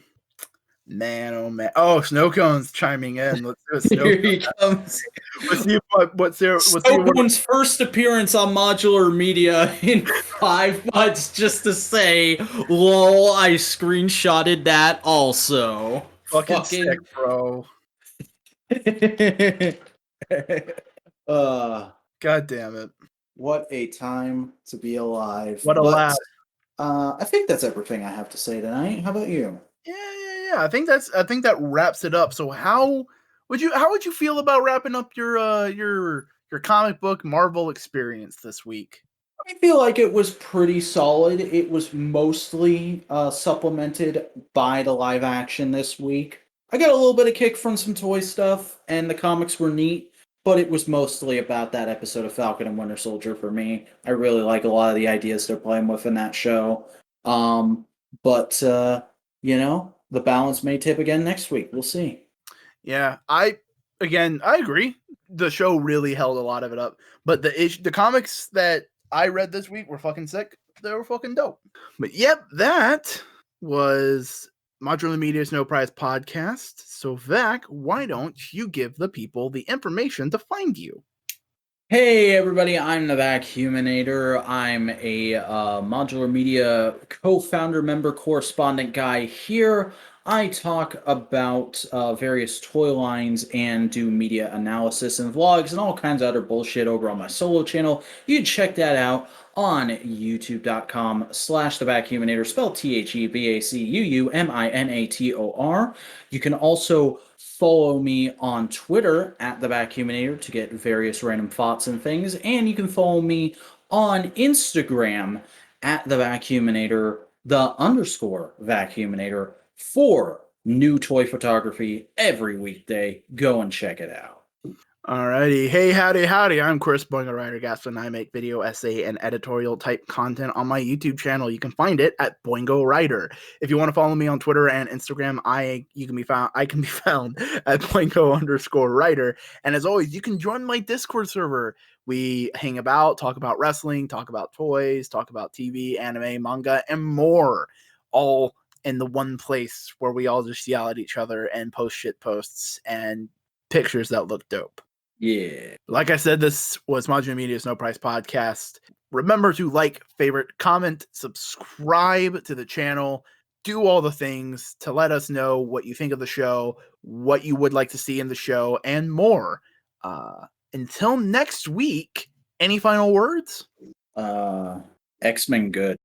Man, oh man. Oh, Snowcone's chiming in. Let's do a Snow Here he comes. Let's see what's Snowcone's first appearance on Modular Media in 5 months, just to say, lol, I screenshotted that also. Fucking sick, bro. God damn it. What a time to be alive. What a laugh. I think that's everything I have to say tonight. How about you? Yeah. I think that wraps it up. So how would you feel about wrapping up your comic book Marvel experience this week? I feel like it was pretty solid. It was mostly supplemented by the live action this week. I got a little bit of kick from some toy stuff, and the comics were neat, but it was mostly about that episode of Falcon and Winter Soldier for me. I really like a lot of the ideas they're playing with in that show. But the balance may tip again next week. We'll see. Yeah, I agree. The show really held a lot of it up, but the comics that I read this week were fucking sick. They were fucking dope. But yep, that was Modular Media's No Prize podcast. So Vac, why don't you give the people the information to find you? Hey everybody, I'm the Vacuuminator. I'm a Modular Media co-founder, member, correspondent guy here. I talk about various toy lines and do media analysis and vlogs and all kinds of other bullshit over on my solo channel. You can check that out on youtube.com/thevacuuminator, spelled TheBacuuminator. You can also follow me on Twitter at The Vacuuminator to get various random thoughts and things. And you can follow me on Instagram at The Vacuuminator, _Vacuuminator, for new toy photography every weekday. Go and check it out. Alrighty. Hey, howdy. I'm Chris Boingo Gaston. I make video, essay, and editorial type content on my YouTube channel. You can find it at Boingo Writer. If you want to follow me on Twitter and Instagram, I can be found at Boingo_Writer. And as always, you can join my Discord server. We hang about, talk about wrestling, talk about toys, talk about TV, anime, manga, and more. All in the one place where we all just yell at each other and post shit posts and pictures that look dope. Yeah. Like I said, this was Modular Media's No Price podcast. Remember to like, favorite, comment, subscribe to the channel, do all the things to let us know what you think of the show, what you would like to see in the show, and more. Until next week, any final words? X-Men good.